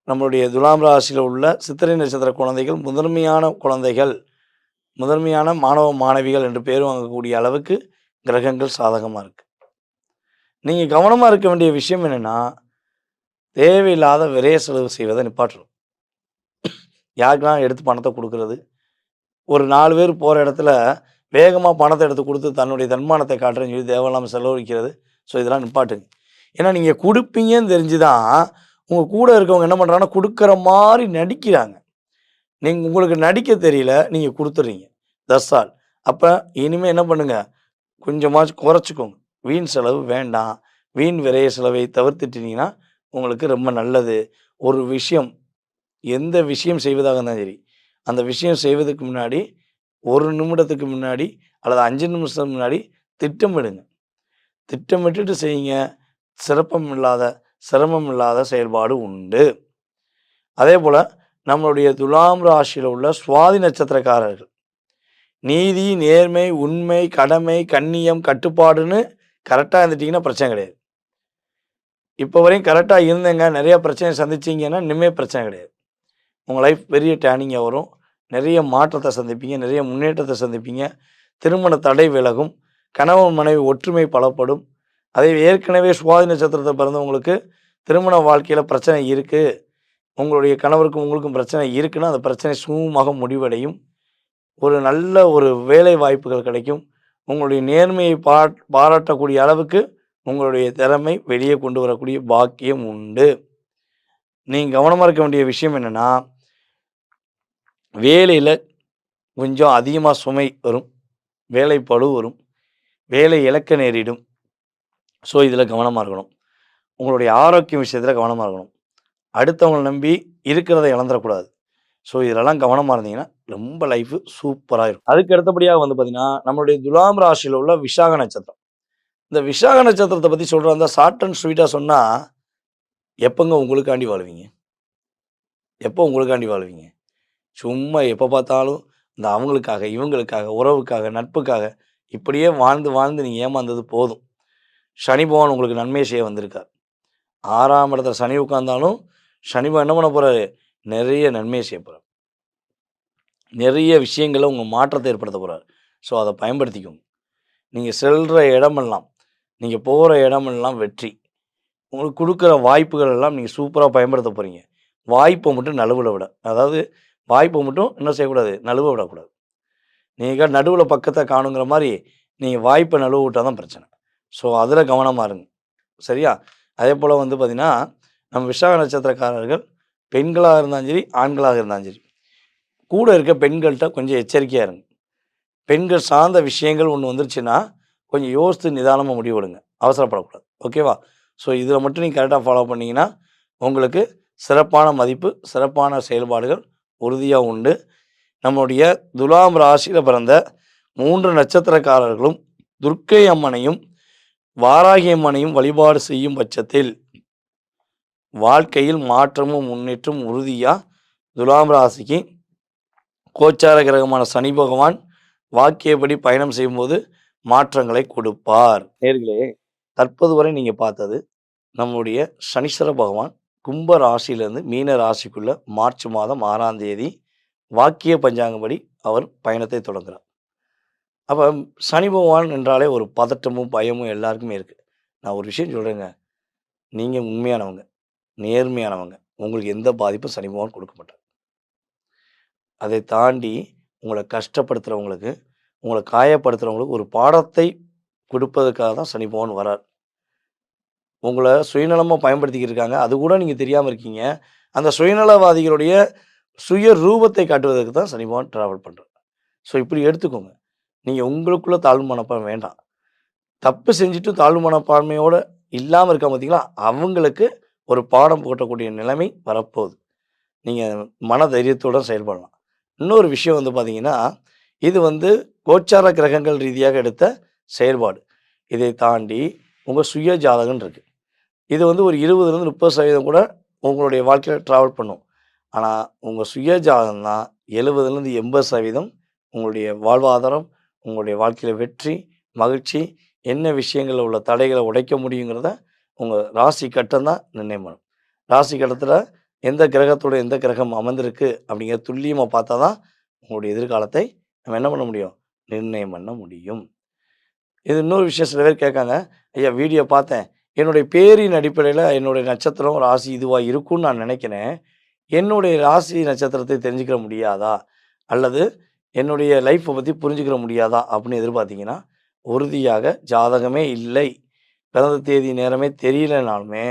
நம்மளுடைய துலாம் ராசியில் உள்ள சித்திரை நட்சத்திர குழந்தைகள் முதன்மையான குழந்தைகள், முதன்மையான மாணவ மாணவிகள் என்று பேர் வாங்கக்கூடிய அளவுக்கு கிரகங்கள் சாதகமாக இருக்குது. நீங்கள் கவனமாக இருக்க வேண்டிய விஷயம் என்னென்னா, தேவையில்லாத விரைய செலவு செய்வதை நிப்பாட்டணும். யாருக்கெல்லாம் எடுத்து பணத்தை கொடுக்கறது, ஒரு 4 பேர் போகிற இடத்துல வேகமாக பணத்தை எடுத்து கொடுத்து தன்னுடைய தன்மானத்தை காட்டுறேன்னு சொல்லி தேவையில்லாமல் செலவழிக்கிறது. ஸோ இதெல்லாம் நிப்பாட்டுங்க. ஏன்னா நீங்கள் கொடுப்பீங்கன்னு தெரிஞ்சு தான் உங்கள் கூட இருக்கவங்க என்ன பண்ணுறாங்கன்னா கொடுக்குற மாதிரி நடிக்கிறாங்க. உங்களுக்கு நடிக்க தெரியல, நீங்கள் கொடுத்துட்றீங்க. That's all. அப்போ இனிமேல் என்ன பண்ணுங்கள், கொஞ்சமாச்சும் குறைச்சிக்கோங்க. வீண் செலவு வேண்டாம். வீண் விரைய செலவை தவிர்த்துட்டீங்கன்னா உங்களுக்கு ரொம்ப நல்லது. ஒரு விஷயம், எந்த விஷயம் செய்வதாக இருந்தாலும் சரி, அந்த விஷயம் செய்வதற்கு முன்னாடி 1 நிமிடத்துக்கு முன்னாடி அல்லது 5 நிமிஷம் முன்னாடி திட்டமிடுங்க. திட்டமிட்டுட்டு செய்யுங்க. சிரமம் இல்லாத செயல்பாடு உண்டு. அதே போல் நம்மளுடைய துலாம் ராசியில் உள்ள சுவாதி நட்சத்திரக்காரர்கள் நீதி, நேர்மை, உண்மை, கடமை, கண்ணியம், கட்டுப்பாடுன்னு கரெக்டாக இருந்துட்டிங்கன்னா பிரச்சனை கிடையாது. இப்போ வரையும் கரெக்டாக இருந்தேங்க, நிறையா பிரச்சனை சந்திச்சிங்கன்னா இனிமேல் பிரச்சனை கிடையாது. உங்கள் லைஃப் பெரிய டேர்னிங்காக வரும். நிறைய மாற்றத்தை சந்திப்பீங்க, நிறைய முன்னேற்றத்தை சந்திப்பீங்க. திருமண தடை விலகும். கணவன் மனைவி ஒற்றுமை பலப்படும். அதே ஏற்கனவே சுவாதி நட்சத்திரத்தை பிறந்தவங்களுக்கு திருமண வாழ்க்கையில் பிரச்சனை இருக்குது, உங்களுடைய கணவருக்கும் உங்களுக்கும் பிரச்சனை இருக்குன்னா அந்த பிரச்சனை சுமூகமாக முடிவடையும். ஒரு நல்ல ஒரு வேலை வாய்ப்புகள் கிடைக்கும். உங்களுடைய நேர்மையை பாராட்டக்கூடிய அளவுக்கு உங்களுடைய திறமை வெளியே கொண்டு வரக்கூடிய பாக்கியம் உண்டு. நீங்கள் கவனமாக இருக்க வேண்டிய விஷயம் என்னென்னா, வேலையில் கொஞ்சம் அதிகமாக சுமை வரும், வேலை பளு வரும், வேலை இழக்க நேரிடும். ஸோ இதில் கவனமாக இருக்கணும். உங்களுடைய ஆரோக்கிய விஷயத்தில் கவனமாக இருக்கணும். அடுத்தவங்களை நம்பி இருக்கிறத இழந்துடக்கூடாது. ஸோ இதிலெல்லாம் கவனமாக இருந்தீங்கன்னா ரொம்ப லைஃபு சூப்பராக இருக்கும். அதுக்கு அடுத்தபடியாக வந்து பார்த்திங்கன்னா, நம்மளுடைய துலாம் ராசியில் உள்ள விசாக நட்சத்திரம். இந்த விசாக நட்சத்திரத்தை பற்றி சொல்கிற அந்த ஷார்ட் அண்ட் ஸ்வீட்டாக சொன்னால், எப்போங்க உங்களுக்காண்டி வாழ்வீங்க? எப்போ உங்களுக்காண்டி வாழ்வீங்க? சும்மா எப்போ பார்த்தாலும் இந்த அவங்களுக்காக, இவங்களுக்காக, உறவுக்காக, நட்புக்காக இப்படியே வாழ்ந்து நீங்கள் ஏமாந்தது போதும். சனி பகவான் உங்களுக்கு நன்மையை செய்ய வந்திருக்கார். 6ஆம் இடத்துல சனி உட்கார்ந்தாலும் சனி பகவான் என்ன பண்ண போகிறாரு? நிறைய நன்மையை செய்ய போகிறார். நிறைய விஷயங்களில் உங்கள் மாற்றத்தை ஏற்படுத்த போகிறார். ஸோ அதை பயன்படுத்திக்கோங்க. நீங்கள் செல்கிற இடமெல்லாம், நீங்கள் போகிற இடமெல்லாம் வெற்றி. உங்களுக்கு கொடுக்குற வாய்ப்புகள் எல்லாம் நீங்கள் சூப்பராக பயன்படுத்த போகிறீங்க. வாய்ப்பை மட்டும் நழுவ விட, அதாவது வாய்ப்பை மட்டும் என்ன செய்யக்கூடாது, நழுவ விடக்கூடாது. நீங்கள் நடுவில் பக்கத்தை காணுங்கிற மாதிரி நீங்கள் வாய்ப்பை நழுவ விட்டால் தான் பிரச்சனை. ஸோ அதில் கவனமாக இருங்க. சரியா? அதே போல் வந்து பார்த்திங்கன்னா, நம்ம விசாக நட்சத்திரக்காரர்கள் பெண்களாக இருந்தாலும் சரி, ஆண்களாக இருந்தாலும் சரி, கூட இருக்க பெண்கள்கிட்ட கொஞ்சம் எச்சரிக்கையாக இருங்க. பெண்கள் சார்ந்த விஷயங்கள் ஒன்று வந்துருச்சுன்னா கொஞ்சம் யோசித்து நிதானமாக முடிவெடுங்க. அவசரப்படக்கூடாது. ஓகேவா? ஸோ இதில் மட்டும் நீங்கள் கரெக்டாக ஃபாலோ பண்ணிங்கன்னா உங்களுக்கு சிறப்பான மதிப்பு, சிறப்பான செயல்பாடுகள் உறுதியாக உண்டு. நம்முடைய துலாம் ராசியில் பிறந்த 3 நட்சத்திரக்காரர்களும் துர்க்கை அம்மனையும் வாராகி அம்மனையும் வழிபாடு செய்யும் பட்சத்தில் வாழ்க்கையில் மாற்றமும் முன்னேற்றம் உறுதியாக துலாம் ராசிக்கு கோச்சார கிரகமான சனி பகவான் வாக்கியப்படி பயணம் செய்யும்போது மாற்றங்களை கொடுப்பார். நேர்களே, தற்போது வரை நீங்கள் பார்த்தது நம்முடைய சனீஸ்வர பகவான் கும்ப ராசியிலிருந்து மீன ராசிக்குள்ள மார்ச் மாதம் 6ஆம் தேதி வாக்கிய பஞ்சாங்கப்படி அவர் பயணத்தை தொடங்குறார். அப்போ சனி பகவான் என்றாலே ஒரு பதட்டமும் பயமும் எல்லாருக்குமே இருக்குது. நான் ஒரு விஷயம் சொல்கிறேங்க, நீங்கள் உண்மையானவங்க, நேர்மையானவங்க, உங்களுக்கு எந்த பாதிப்பும் சனி பகவான் கொடுக்க மாட்டார். அதை தாண்டி உங்களை கஷ்டப்படுத்துகிறவங்களுக்கு, உங்களை காயப்படுத்துகிறவங்களுக்கு ஒரு பாடத்தை கொடுப்பதற்காக தான் சனி பகவான் வரார். உங்களை சுயநலமாக பயன்படுத்திக்கிட்டு இருக்காங்க, அது கூட நீங்கள் தெரியாமல் இருக்கீங்க. அந்த சுயநலவாதிகளுடைய சுய ரூபத்தை காட்டுவதற்கு தான் சனி பகவான் ட்ராவல் பண்ணுறார். ஸோ இப்படி எடுத்துக்கோங்க. நீங்கள் உங்களுக்குள்ள தாழ்வு மனப்பான்மை வேண்டாம். தப்பு செஞ்சுட்டு தாழ்வு மனப்பான்மையோடு இல்லாமல் இருக்க பார்த்தீங்களா, அவங்களுக்கு ஒரு பாடம் போட்டக்கூடிய நிலைமை வரப்போகுது. நீங்கள் மன தைரியத்தோடு செயல்படலாம். இன்னொரு விஷயம் வந்து பார்த்தீங்கன்னா, இது வந்து கோச்சார கிரகங்கள் ரீதியாக எடுத்த செயல்பாடு. இதை தாண்டி உங்கள் சுய ஜாதகம் இருக்குது. இது வந்து ஒரு 20லேருந்து 30% கூட உங்களுடைய வாழ்க்கையில் ட்ராவல் பண்ணும். ஆனால் உங்கள் சுய ஜாதகம் தான் 70லேருந்து 80% உங்களுடைய வாழ்வாதாரம், உங்களுடைய வாழ்க்கையில் வெற்றி, மகிழ்ச்சி, என்ன விஷயங்களில் உள்ள தடைகளை உடைக்க முடியுங்கிறத உங்கள் ராசி கட்டம் தான் நிர்ணயம் பண்ணும். ராசி கட்டத்தில் எந்த கிரகத்தோட எந்த கிரகம் அமர்ந்திருக்கு அப்படிங்கிற துல்லியமாக பார்த்தா தான் உங்களுடைய எதிர்காலத்தை நம்ம என்ன பண்ண முடியும், நிர்ணயம் பண்ண முடியும். இது இன்னொரு விஷயம், சில பேர் கேட்காங்க, ஐயா வீடியோ பார்த்தேன், என்னுடைய பேரின் அடிப்படையில் என்னுடைய நட்சத்திரம் ராசி இதுவாக இருக்கும்னு நான் நினைக்கிறேன், என்னுடைய ராசி நட்சத்திரத்தை தெரிஞ்சுக்கிற முடியாதா, அல்லது என்னுடைய லைஃப்பை பற்றி புரிஞ்சுக்கிற முடியாதா அப்படின்னு எதிர்பார்த்தீங்கன்னா, உறுதியாக ஜாதகமே இல்லை, பிறந்த தேதி நேரமே தெரியலனாலுமே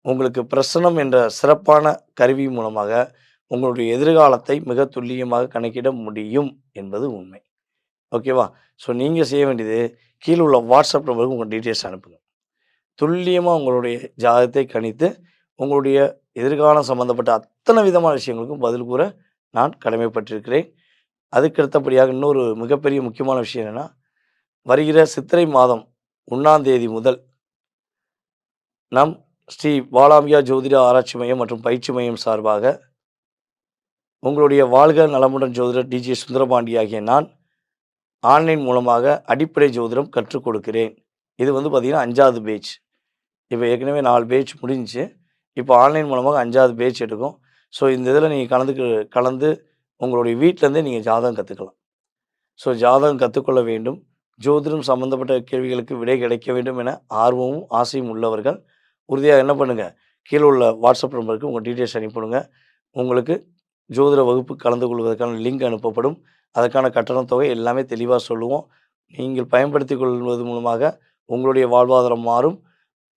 உங்களுக்கு பிரசனம் என்ற சிறப்பான கருவி மூலமாக உங்களுடைய எதிர்காலத்தை மிக துல்லியமாக கணக்கிட முடியும் என்பது உண்மை. ஓகேவா? ஸோ நீங்கள் செய்ய வேண்டியது, கீழே உள்ள வாட்ஸ்அப் நம்பருக்கு உங்கள் டீட்டெயில்ஸ் அனுப்புங்க. துல்லியமாக உங்களுடைய ஜாதகத்தை கணித்து உங்களுடைய எதிர்காலம் சம்பந்தப்பட்ட அத்தனை விதமான விஷயங்களுக்கும் பதில் கூற நான் கடமைப்பட்டிருக்கிறேன். அதுக்கு அடுத்தபடியாக இன்னொரு மிகப்பெரிய முக்கியமான விஷயம் என்னென்னா, வருகிற சித்திரை மாதம் 1ஆம் தேதி முதல் நம் ஸ்ரீ பாலாம்பிகா ஜோதிட ஆராய்ச்சி மையம் மற்றும் பயிற்சி மையம் சார்பாக உங்களுடைய வாழ்க நலமுடன் ஜோதிடர் டிஜே சுந்தரபாண்டி ஆகிய நான் ஆன்லைன் மூலமாக அடிப்படை ஜோதிடம் கற்றுக் கொடுக்கிறேன். இது வந்து பார்த்திங்கன்னா 5வது பேட்ச். இப்போ ஏற்கனவே 4 பேட்ச் முடிஞ்சிச்சு. இப்போ ஆன்லைன் மூலமாக 5வது பேட்ச் எடுக்கும். ஸோ இந்த இதில் நீங்கள் கலந்து உங்களுடைய வீட்டிலேருந்தே நீங்கள் ஜாதகம் கற்றுக்கலாம். ஸோ ஜாதகம் கற்றுக்கொள்ள வேண்டும், ஜோதிடம் சம்மந்தப்பட்ட கேள்விகளுக்கு விடை கிடைக்க வேண்டும் என ஆர்வமும் ஆசையும் உள்ளவர்கள் உறுதியாக என்ன பண்ணுங்கள், கீழே உள்ள வாட்ஸ்அப் நம்பருக்கு உங்கள் டீட்டெயில்ஸ் அனுப்பிவிடுங்க. உங்களுக்கு ஜோதிட வகுப்பு கலந்து கொள்வதற்கான லிங்க் அனுப்பப்படும். அதற்கான கட்டணத் தொகை எல்லாமே தெளிவாக சொல்லுவோம். நீங்கள் பயன்படுத்தி கொள்வது மூலமாக உங்களுடைய வாழ்வாதாரம் மாறும்.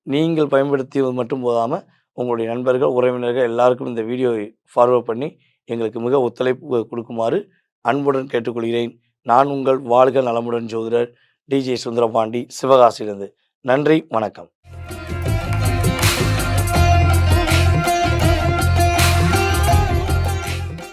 நீங்கள் பயன்படுத்தியது மட்டும் போதாமல் உங்களுடைய நண்பர்கள், உறவினர்கள் எல்லாருக்கும் இந்த வீடியோவை ஃபார்வர்ட் பண்ணி எங்களுக்கு மிக ஒத்துழைப்பு கொடுக்குமாறு அன்புடன் கேட்டுக்கொள்கிறேன். நான் உங்கள் வாழ்க நலமுடன் ஜோதிடர் டிஜே சுந்தரபாண்டி, சிவகாசியிலிருந்து. நன்றி, வணக்கம்.